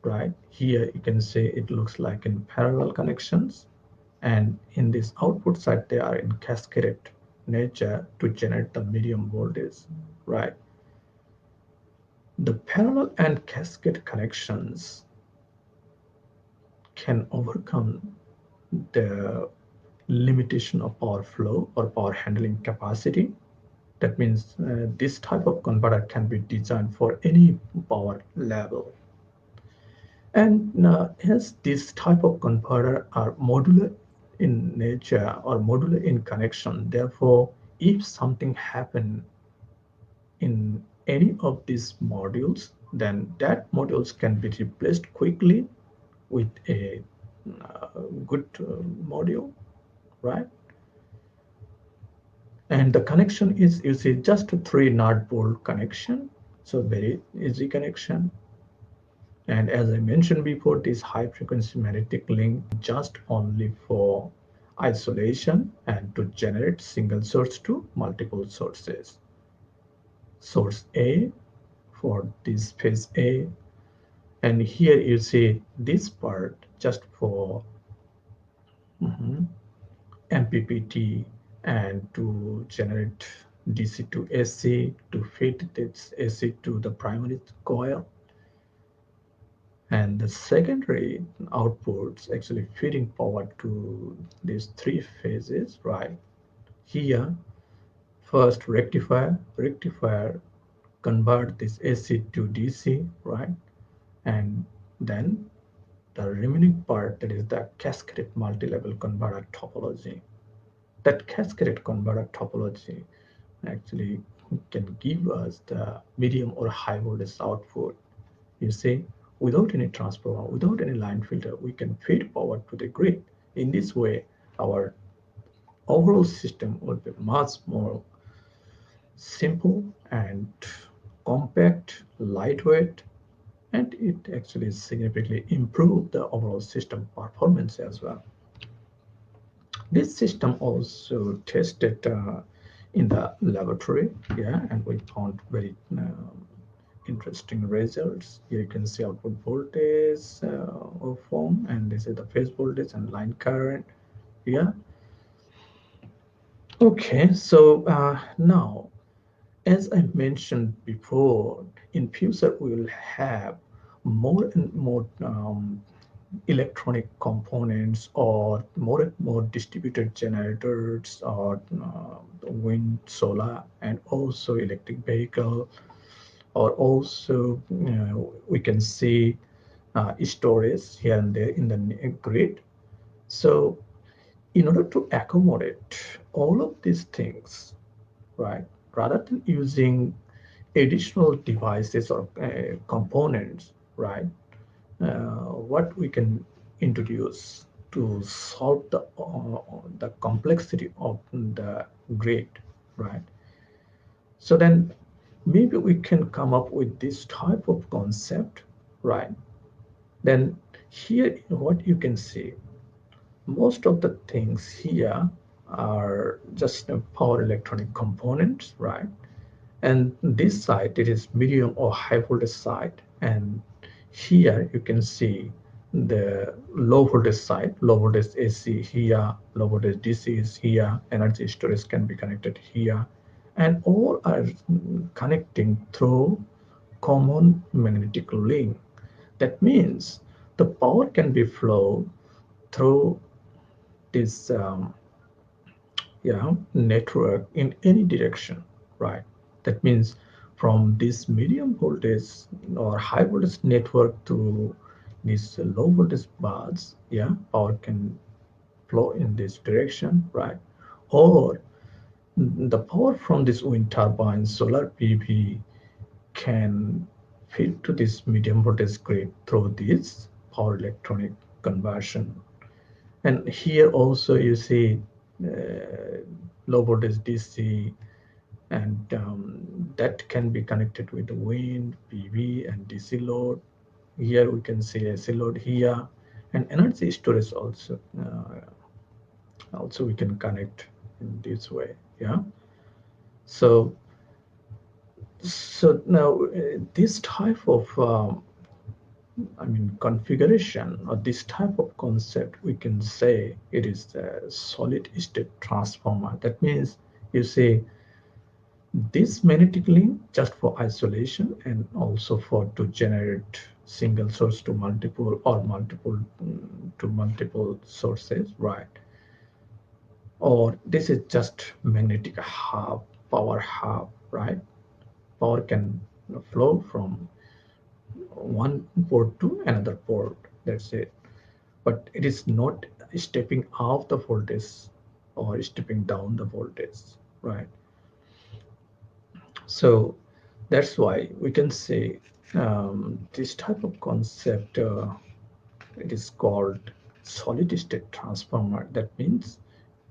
right? Here you can say it looks like in parallel connections, and in this output side they are in cascaded nature to generate the medium voltage, right? The parallel and cascade connections can overcome the limitation of power flow or power handling capacity. That means this type of converter can be designed for any power level. And hence this type of converter are modular in nature or modular in connection. Therefore, if something happen in any of these modules, then that modules can be replaced quickly with a good module, right? And the connection is, you see, just a 3-node bolt connection, so very easy connection. And as I mentioned before, this high frequency magnetic link just only for isolation and to generate single source to multiple sources. Source A for this phase A, and here you see this part just for MPPT and to generate DC to AC to feed this AC to the primary coil. And the secondary outputs actually feeding power to these 3 phases, right? Here, first rectifier convert this AC to DC, right? And then the remaining part, that is the cascaded multi-level converter topology. That cascaded converter topology actually can give us the medium or high voltage output. You see, without any transformer, without any line filter, we can feed power to the grid. In this way, our overall system will be much more simple and compact, lightweight, and it actually significantly improve the overall system performance as well. This system also tested in the laboratory, yeah, and we found very interesting results. Here you can see output voltage of form, and this is the phase voltage and line current. Yeah. Okay, so now, as I mentioned before, in future we will have more and more electronic components or more and more distributed generators or wind, solar, and also electric vehicle, or also we can see storage here and there in the grid. So in order to accommodate all of these things, right, rather than using additional devices or components, right, what we can introduce to solve the complexity of the grid, right? So then maybe we can come up with this type of concept, right? Then here what you can see, most of the things here are just power electronic components, right? And this side, it is medium or high voltage side. And here you can see the low voltage side, low voltage AC here, low voltage DC is here, energy storage can be connected here, and all are connecting through common magnetic link. That means the power can be flowed through this network in any direction, right? That means from this medium voltage or high voltage network to this low voltage bus, yeah, power can flow in this direction, right? Or the power from this wind turbine, solar PV can feed to this medium voltage grid through this power electronic conversion. And here also you see low voltage DC, and that can be connected with the wind, PV, and DC load. Here we can see AC load here, And energy storage also, we can connect in this way. Yeah. So now this type of configuration, or this type of concept, we can say it is a solid state transformer. That means you see this magnetic link just for isolation, and also for to generate single source to multiple, or multiple to multiple sources, right? Or this is just magnetic hub, power hub, right? Power can flow from one port to another port. That's it. But it is not stepping up the voltage or stepping down the voltage, right? So that's why we can say this type of concept, it is called solid state transformer. That means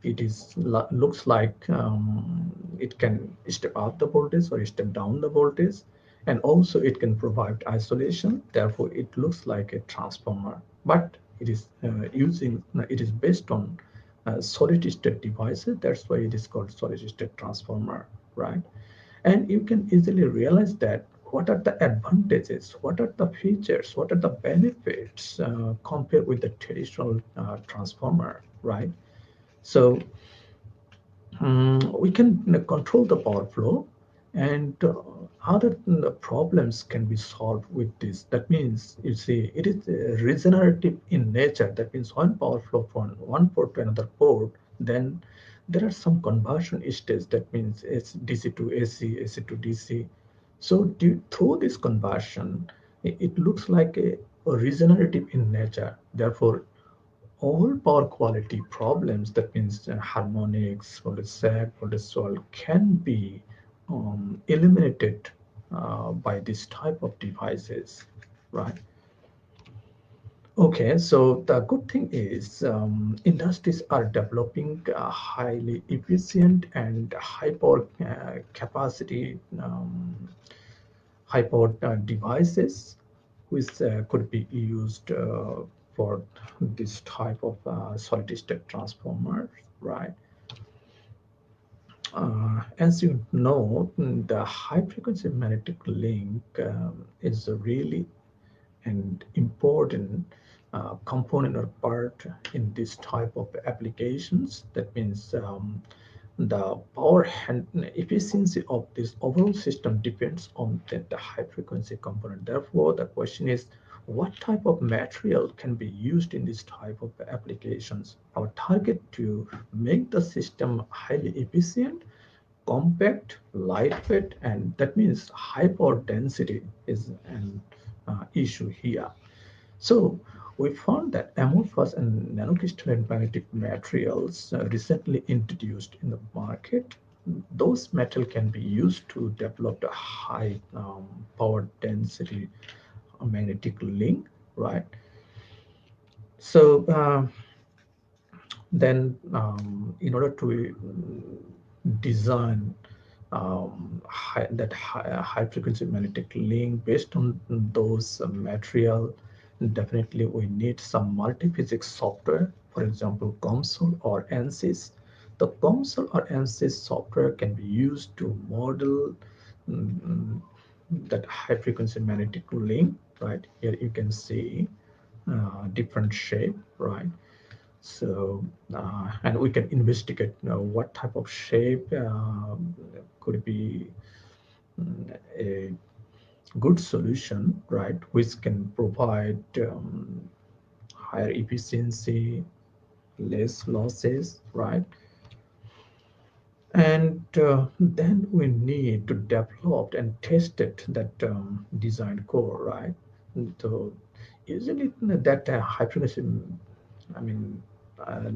it is looks like it can step up the voltage or step down the voltage, and also it can provide isolation. Therefore it looks like a transformer, but it is it is based on solid state devices. That's why it is called solid state transformer, right? And you can easily realize that what are the advantages, what are the features, what are the benefits compared with the traditional transformer, right? So we can control the power flow, and other problems can be solved with this. That means, you see, it is regenerative in nature. That means when power flow from one port to another port, then there are some conversion stages. That means it's DC to AC, AC to DC. So through this conversion, it looks like a regenerative in nature. Therefore, all power quality problems, that means harmonics, voltage sag, voltage swell, can be eliminated by this type of devices, right? Okay, so the good thing is industries are developing highly efficient and high power capacity, high power devices, which could be used for this type of solid state transformers, right? As you know, the high frequency magnetic link is a really an important component or part in this type of applications. That means the power and efficiency of this overall system depends on the high frequency component. Therefore, the question is, what type of material can be used in this type of applications? Our target to make the system highly efficient, compact, lightweight, and that means high power density is an issue here. So we found that amorphous and nanocrystalline magnetic materials recently introduced in the market. Those metal can be used to develop the high power density magnetic link, right? So then in order to design high frequency magnetic link based on those material, definitely we need some multi-physics software, for example COMSOL or ANSYS. The COMSOL or ANSYS software can be used to model mm, that high frequency magnetic link, right? Here you can see different shape, right? So, and we can investigate what type of shape could be a good solution, right? Which can provide higher efficiency, less losses, right? And then we need to develop and test it, that design core, right? So usually that high frequency, I mean,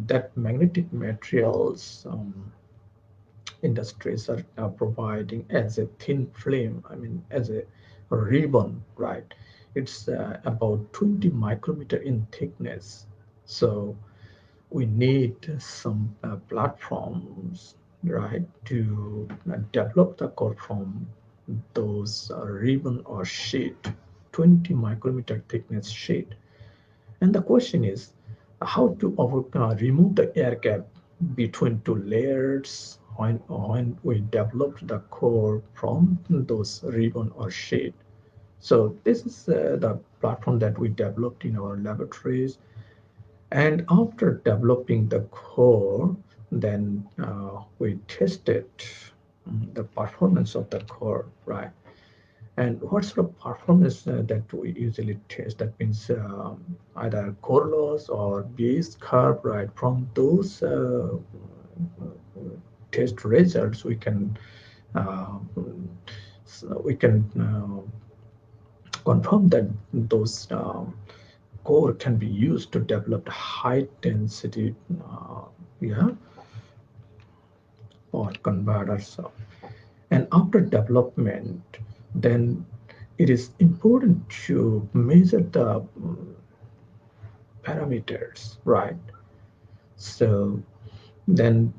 that magnetic materials industries are providing as a thin film, as a ribbon, right? It's about 20 micrometer in thickness. So we need some platforms, right, to develop the core from those ribbon or sheet, 20 micrometer thickness sheet. And the question is how to remove the air gap between two layers when we developed the core from those ribbon or sheet. So this is the platform that we developed in our laboratories. And after developing the core, then we tested the performance of the core, right? And what sort of performance that we usually test? That means either core loss or base curve, right? From those test results, uh, we can confirm that those core can be used to develop high density yeah, or converters. And after development, then it is important to measure the parameters, right? So then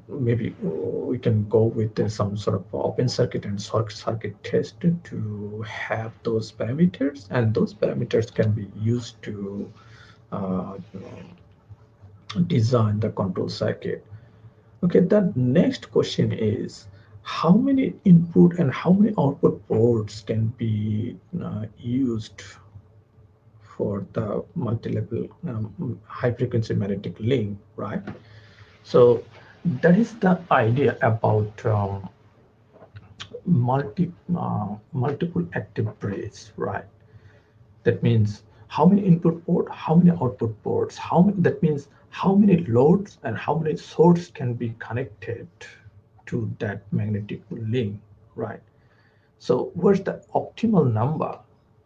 maybe we can go with some sort of open circuit and short circuit test to have those parameters, and those parameters can be used to uh, design the control circuit. Okay, the next question is how many input and how many output ports can be used for the multi-level high frequency magnetic link, right? So that is the idea about multiple active brace, right? That means how many input port, how many output ports, how many, that means how many loads and how many sources can be connected to that magnetic link, right? So where's the optimal number?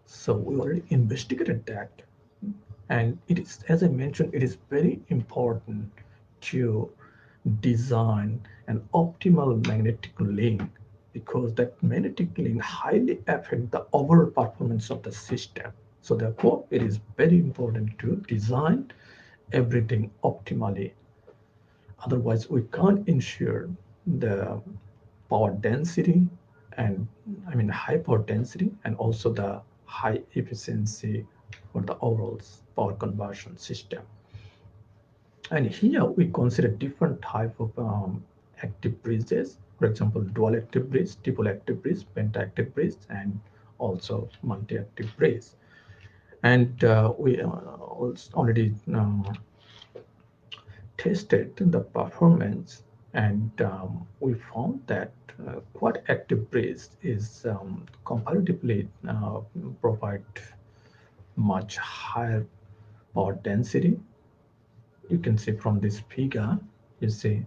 So we already investigated that. And it is, as I mentioned, it is very important to design an optimal magnetic link because that magnetic link highly affect the overall performance of the system. So therefore, it is very important to design everything optimally. Otherwise, we can't ensure the power density and I mean high power density and also the high efficiency for the overall power conversion system. And here we consider different type of active bridges. For example, dual active bridge, triple active bridge, penta-active bridge, and also multi-active bridge. And we also already tested the performance, and we found that quad active bridge is comparatively provide much higher power density. You can see from this figure, you see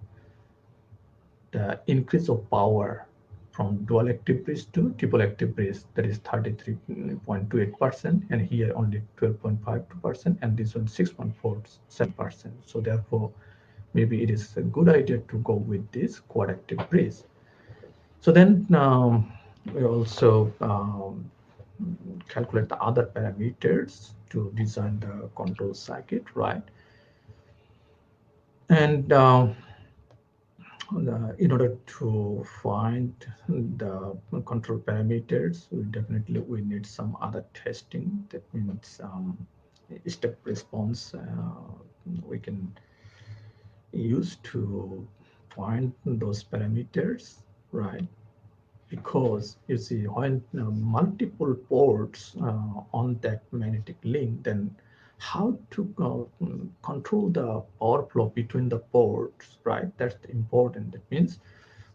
the increase of power from dual active bridge to triple active bridge, that is 33.28%, and here only 12.52%, and this one 6.47%. So therefore, maybe it is a good idea to go with this quad active bridge. So then we also calculate the other parameters to design the control circuit, right? And in order to find the control parameters, we need some other testing. That means step response we can use to find those parameters, right? Because you see, when multiple ports on that magnetic link, then how to control the power flow between the ports, right? That's important. That means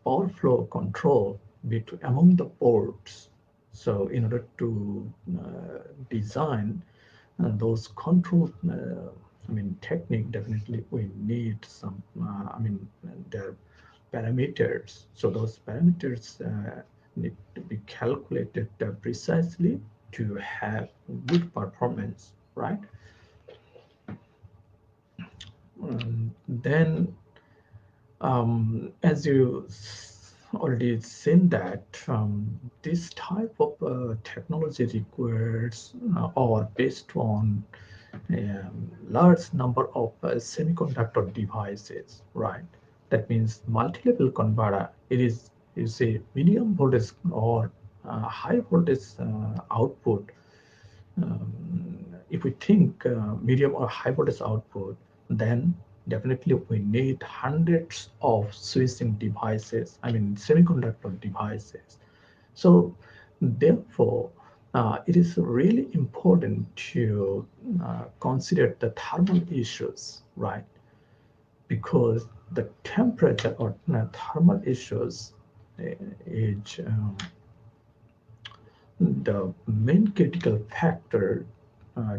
power flow control between among the ports. So in order to design those control technique, definitely we need some their parameters. So those parameters need to be calculated precisely to have good performance, right? Then as you already seen that this type of technology requires or based on large number of semiconductor devices, right? That means multi-level converter. It is, you say, medium voltage or high voltage output. if we think medium or high voltage output, then definitely we need hundreds of switching devices, I mean semiconductor devices. So therefore, it is really important to consider the thermal issues, right? Because the temperature or thermal issues is the main critical factor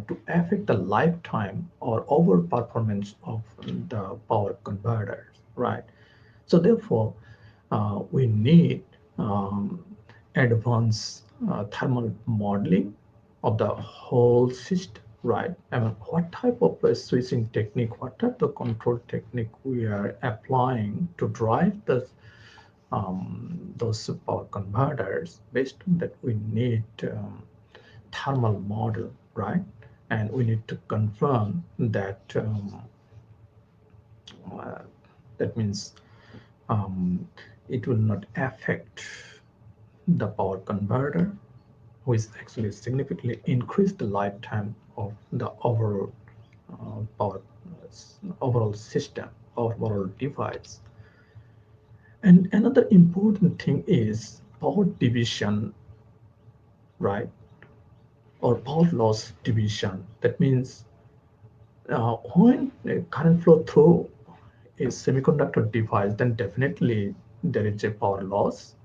to affect the lifetime or overall performance of the power converters, right? So therefore, we need um, advanced thermal modeling of the whole system, right? I mean, what type of switching technique, what type of control technique we are applying to drive the those power converters. Based on that, we need thermal model, right? And we need to confirm that uh, that means um, it will not affect the power converter, which actually significantly increase the lifetime of the overall power overall system, overall device. And another important thing is power division, right? Or power loss division. That means when a current flow through a semiconductor device, then definitely there is a power loss,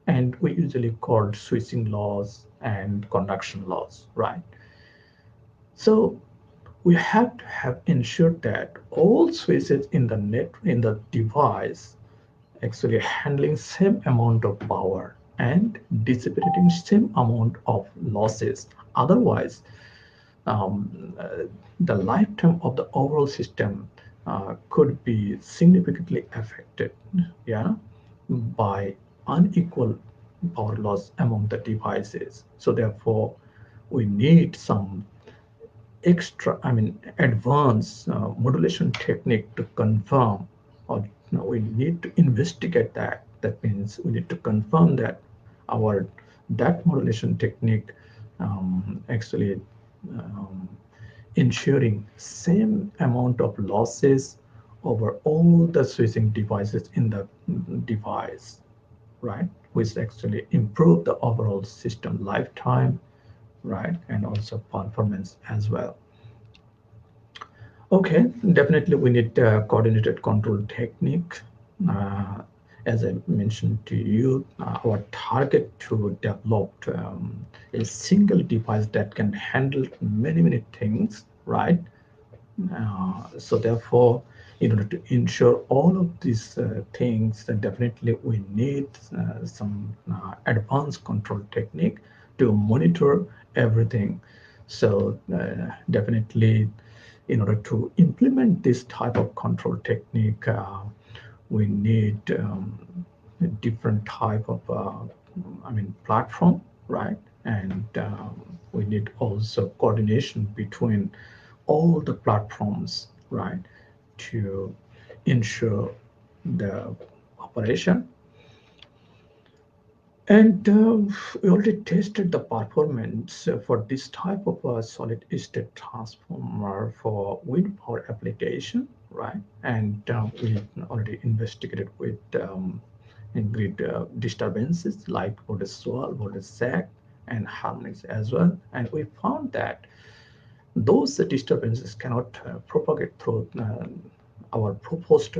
and we usually call switching loss and conduction loss, right? So we have to have ensured that all switches in the net in the device actually handling same amount of power and dissipating same amount of losses. Otherwise, the lifetime of the overall system could be significantly affected, yeah, by unequal power loss among the devices. So therefore, we need some extra, I mean, advanced modulation technique to confirm, or we need to investigate that. That means we need to confirm that our that modulation technique actually um, ensuring same amount of losses over all the switching devices in the device, right? Which actually improve the overall system lifetime, right? And also performance as well. Okay, definitely we need coordinated control technique. Uh, as I mentioned to you, our target to develop a single device that can handle many, many things, right? So therefore, in order to ensure all of these things, then definitely we need some advanced control technique to monitor everything. So definitely, in order to implement this type of control technique, we need different type of, I mean, platform, right? And we need also coordination between all the platforms, right, to ensure the operation. And we already tested the performance for this type of a solid state transformer for wind power application, right? And we already investigated with grid disturbances like voltage swell, voltage sag, and harmonics as well. And we found that those disturbances cannot propagate through our proposed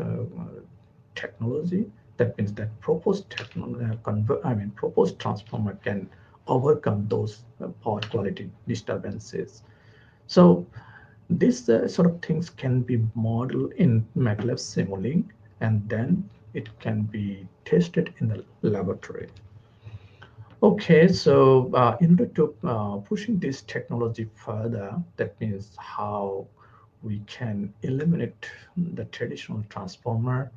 technology. That means that proposed technology, proposed transformer can overcome those power quality disturbances. So these sort of things can be modeled in MATLAB Simulink, and then it can be tested in the laboratory. Okay, so in order to pushing this technology further, that means how we can eliminate the traditional transformer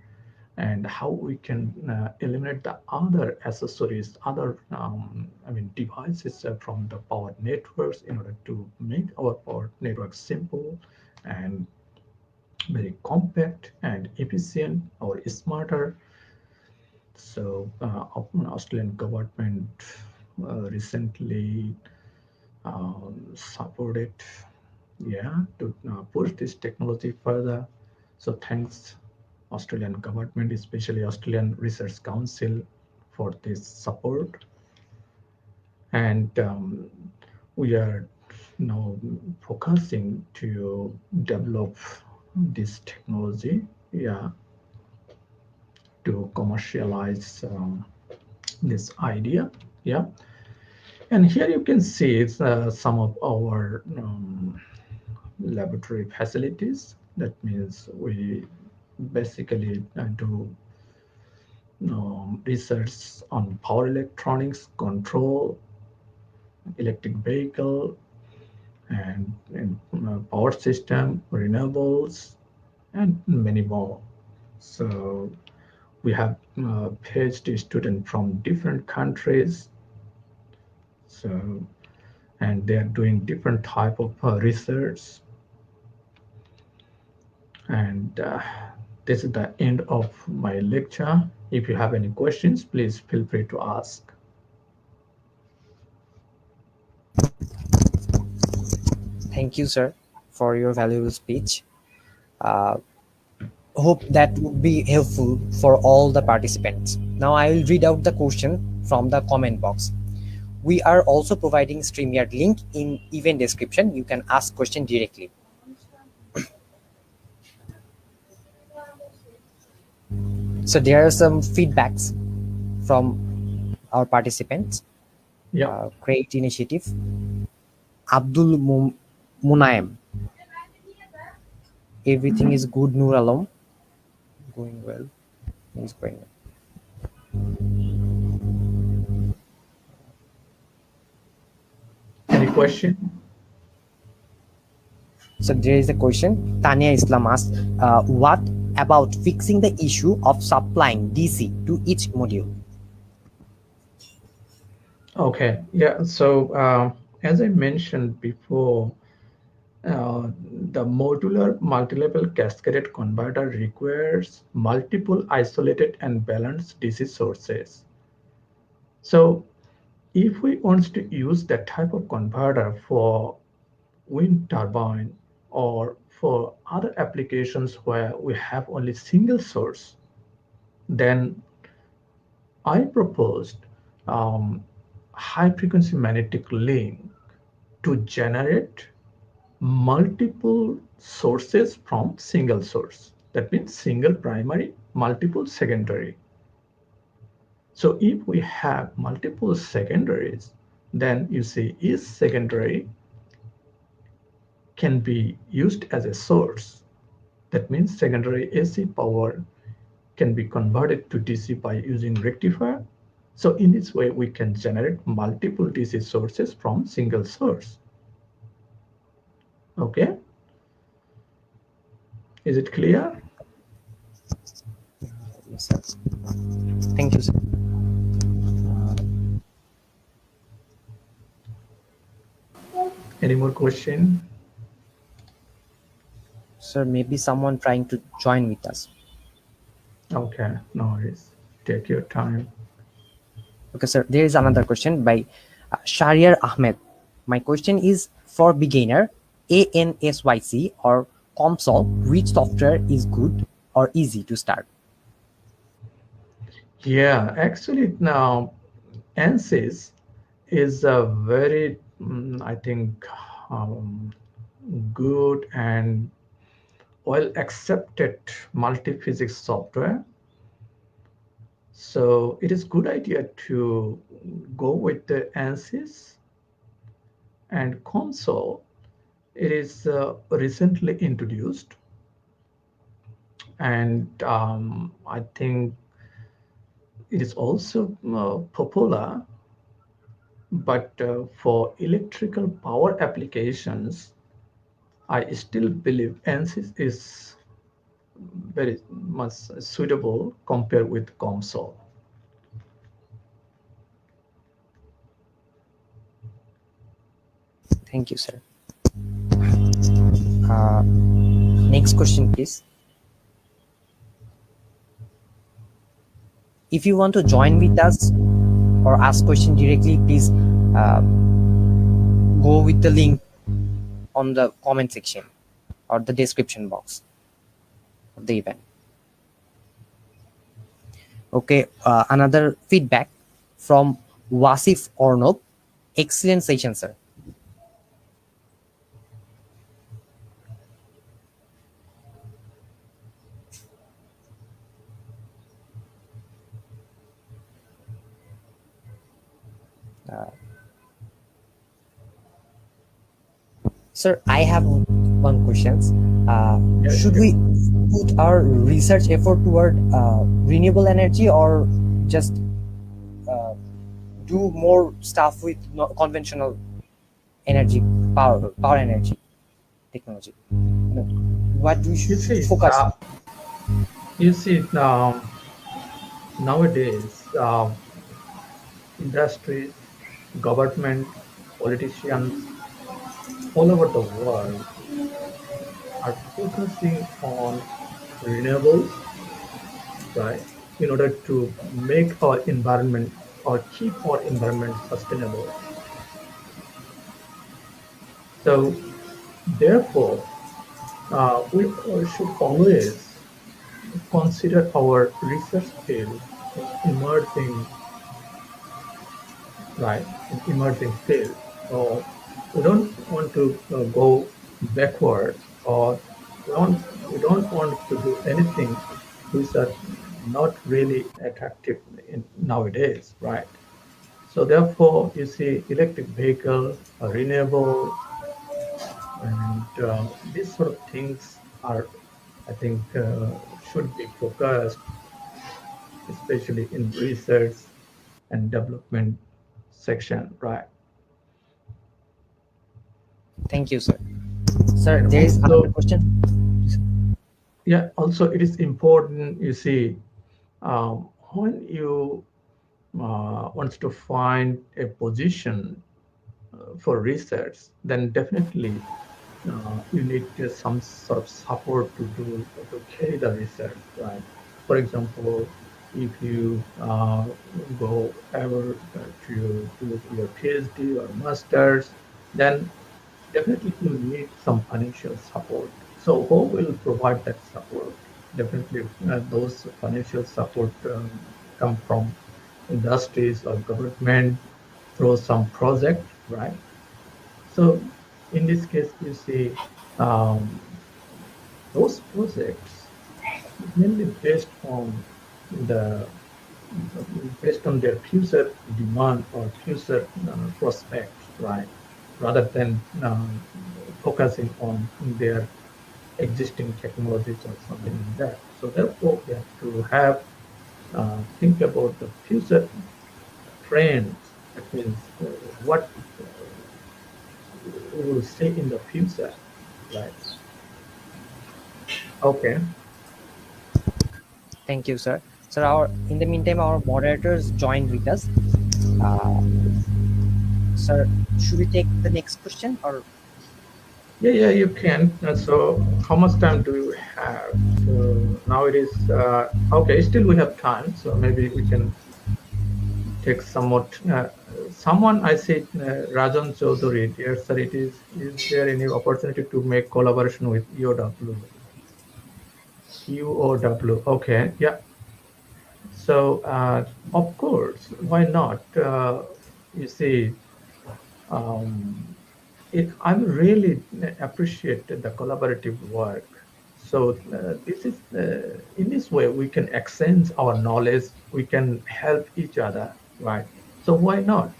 and how we can eliminate the other accessories, other devices from the power networks in order to make our power network simple and very compact and efficient or smarter. So, Australian government recently supported to push this technology further. So thanks Australian government, especially Australian Research Council, for this support. And we are now focusing to develop this technology, to commercialize this idea. And here you can see some of our laboratory facilities. That means we basically do research on power electronics, control, electric vehicle, and power system, renewables, and many more. So we have PhD students from different countries. So, and they are doing different type of research. And this is the end of my lecture. If you have any questions, please feel free to ask. Thank you, sir, for your valuable speech. Hope that would be helpful for all the participants. Now I will read out the question from the comment box. We are also providing StreamYard link in event description. You can ask question directly. So there are some feedbacks from our participants. Great initiative. Abdul Munaim. Everything is good, Nur Alam. Going well. Things going well. Any question? So there is a question. Tanya Islam asked, what about fixing the issue of supplying DC to each module? Okay, so as I mentioned before, the modular multi-level cascaded converter requires multiple isolated and balanced DC sources. So if we want to use that type of converter for wind turbine or for other applications where we have only single source, then I proposed high frequency magnetic link to generate multiple sources from single source. That means single primary, multiple secondary. So if we have multiple secondaries, then you see each secondary can be used as a source. That means secondary AC power can be converted to DC by using rectifier. So in this way, we can generate multiple DC sources from single source. Okay. Is it clear? Yes, sir. Thank you, sir. Any more question? Sir, maybe someone trying to join with us. Okay, no worries. Take your time. Okay, sir. There is another question by Shariar Ahmed. My question is, for beginner, ANSYC or COMSOL, which software is good or easy to start? Yeah, actually now ANSYS is a very, I think, good and well accepted multi-physics software. So it is good idea to go with the ANSYS. And COMSOL, it is recently introduced, and I think it is also popular, but for electrical power applications, I still believe ANSYS is very much suitable compared with COMSOL. Thank you, sir. Next question, please. If you want to join with us or ask question directly, please go with the link on the comment section or the description box of the event. Okay, another feedback from Wasif Ornob. Excellent session, sir. Sir, I have one question. Should we put our research effort toward renewable energy, or just do more stuff with conventional energy, power energy technology? What we should focus on? You see, nowadays, industries, government, politicians all over the world are focusing on renewables, right, in order to make our environment or keep our environment sustainable. So, therefore, we should always consider our research field in emerging, right, in emerging field. So we don't want to go backwards, or we don't want to do anything which are not really attractive in nowadays, right? So therefore, you see, electric vehicle, renewable, and these sort of things are, I think, should be focused, especially in research and development section, right? Thank you, sir. Sir, And there is another also, question. yeah, also it is important, you see, when you wants to find a position for research, then definitely you need some sort of support to carry the research, right? For example, if you go ever to do your PhD or masters, then definitely you need some financial support. So who will provide that support? Definitely those financial support come from industries or government through some project, right? So in this case, you see, um, those projects mainly the based on their future demand or future prospects, right? Rather than focusing on their existing technologies or something like that. So therefore, we have to have think about the future trends. That means what we will see in the future, right? Okay. Thank you, sir. Sir, in the meantime, our moderators joined with us. Uh, Sir, should we take the next question, or Yeah, you can. So, how much time do you have? So now it is okay. Still, we have time, so maybe we can take somewhat. Someone I said, Rajan Chaudhary. Dear sir, it is. Is there any opportunity to make collaboration with EOW? EOW. Okay. Yeah. So, of course, why not? You see, um, I'm really appreciate the collaborative work. So this is in this way we can exchange our knowledge. We can help each other, right? So why not?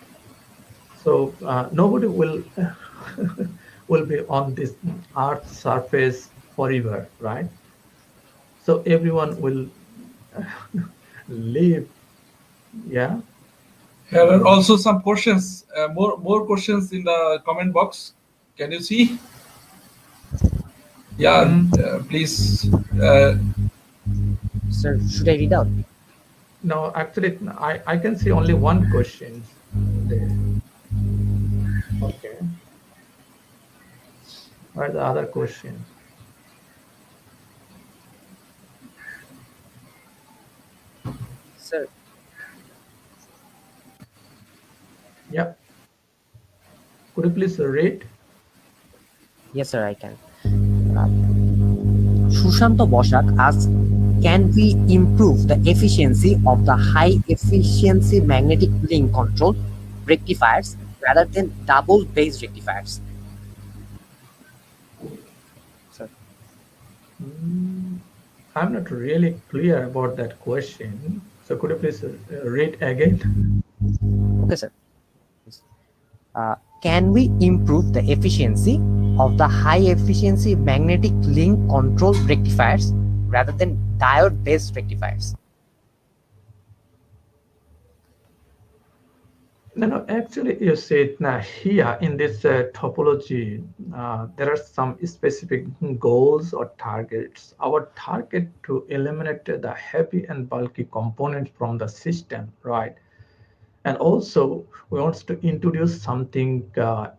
So nobody will will be on this earth surface forever, right? So everyone will live, yeah. There are also some questions, more questions in the comment box. Can you see? Yeah, Mm, please. Uh, sir, should I read out? no, actually, I can see only one question there. Okay. What are the other questions? Sir, Yeah. Could you please read? Yes, sir, I can. Sushanto Boshak asks, can we improve the efficiency of the high efficiency magnetic link control rectifiers rather than double base rectifiers? Sir. I'm not really clear about that question. So could you please read again? Okay, sir. Can we improve the efficiency of the high efficiency magnetic link control rectifiers rather than diode based rectifiers? No, actually, you said now here in this topology, there are some specific goals or targets. Our target to eliminate the heavy and bulky components from the system, right? And also, we want to introduce something that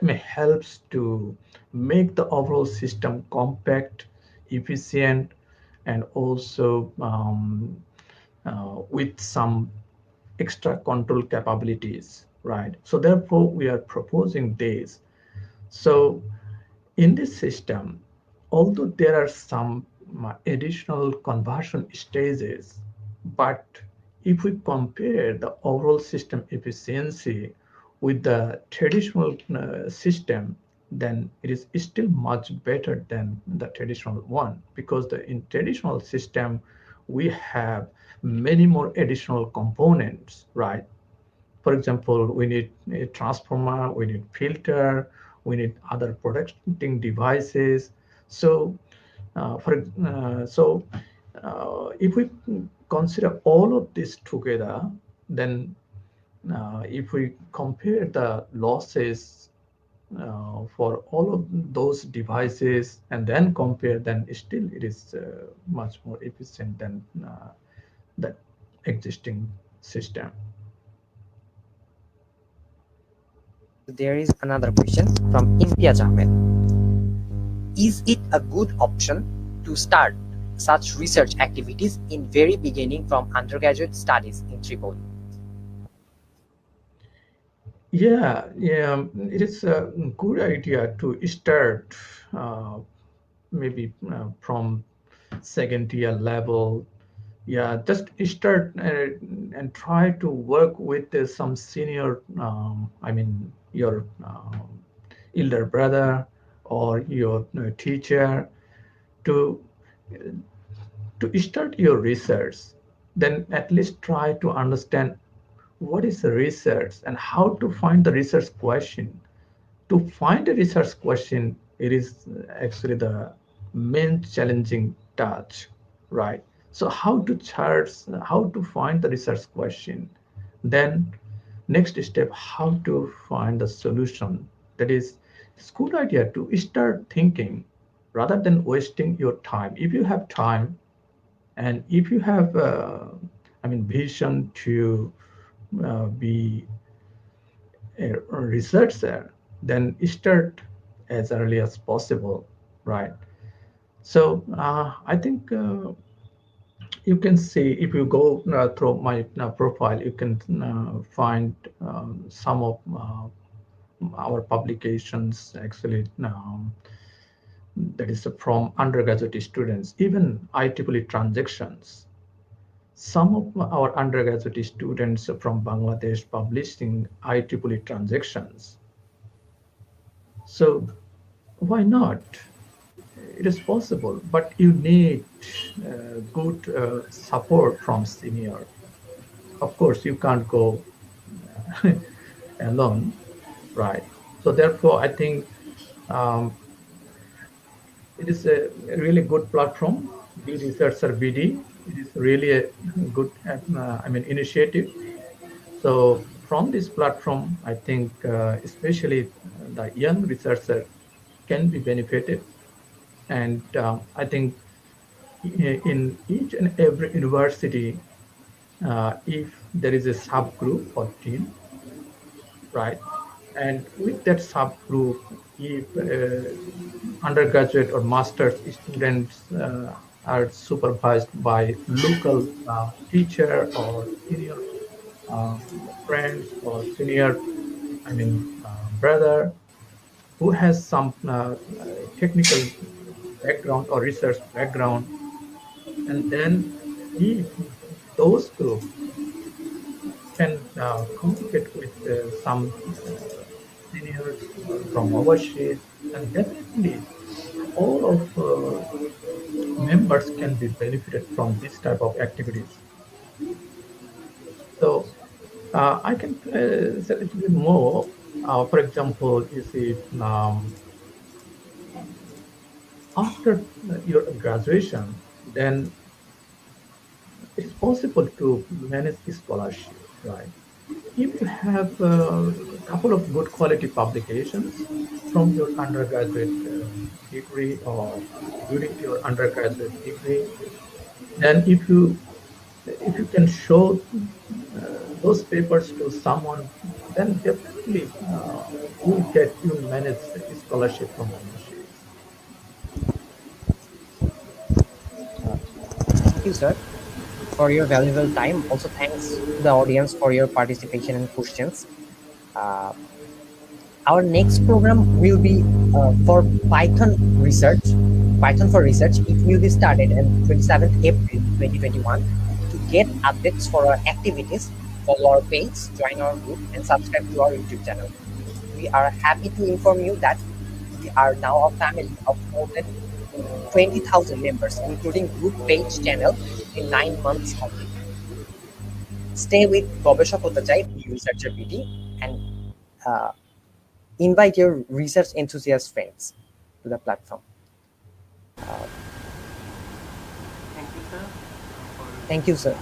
may helps to make the overall system compact, efficient, and also with some extra control capabilities, right? So therefore, we are proposing this. So in this system, although there are some additional conversion stages, but if we compare the overall system efficiency with the traditional system, then it is still much better than the traditional one, because in traditional system we have many more additional components, right? For example, we need a transformer, we need filter, we need other protecting devices. So, if we consider all of this together, then if we compare the losses for all of those devices and then compare, then still it is much more efficient than the existing system. There is another question from Imtiaz Ahmed. Is it a good option to start such research activities in very beginning from undergraduate studies in Tripoli? Yeah, it is a good idea to start maybe from second year level. Yeah, just start and try to work with some senior, I mean, your elder brother or your teacher to start your research. Then at least try to understand what is the research and how to find the research question. To find a research question, it is actually the main challenging task, right? So how to find the research question, then next step, how to find the solution. That is, it's good idea to start thinking rather than wasting your time. If you have time and if you have vision to be a researcher, then start as early as possible, right? So I think you can see, if you go through my profile, you can find some of our publications actually, that is from undergraduate students, even IEEE transactions. Some of our undergraduate students from Bangladesh publishing IEEE transactions. So why not? It is possible, but you need good support from senior. Of course, you can't go alone, right? So therefore, I think um, it is a really good platform. Be Researcher BD. It is really a good, initiative. So from this platform, I think especially the young researcher can be benefited. And I think in each and every university, if there is a subgroup or team, right? And with that subgroup, if undergraduate or master's students are supervised by local teacher or senior friends or senior, brother who has some technical background or research background, and then he, those two can communicate with some seniors from overseas, and definitely all of members can be benefited from this type of activities. So I can say a little bit more. For example, you see, after your graduation, then it's possible to manage scholarship, right? If you have a couple of good quality publications from your undergraduate degree or during your undergraduate degree, then if you can show those papers to someone, then definitely you manage a scholarship from overseas. Thank you, sir, for your valuable time. Also, thanks to the audience for your participation and questions. Uh, our next program will be for Python research, Python for research. It will be started on 27th April 2021. To get updates for our activities, follow our page, join our group, and subscribe to our YouTube channel. We are happy to inform you that we are now a family of more than 20,000 members, including group page channel in 9 months only. Stay with Gobeshok Hotachai, Researcher BD, and uh, invite your research enthusiast friends to the platform. Thank you, sir. For Thank you, sir.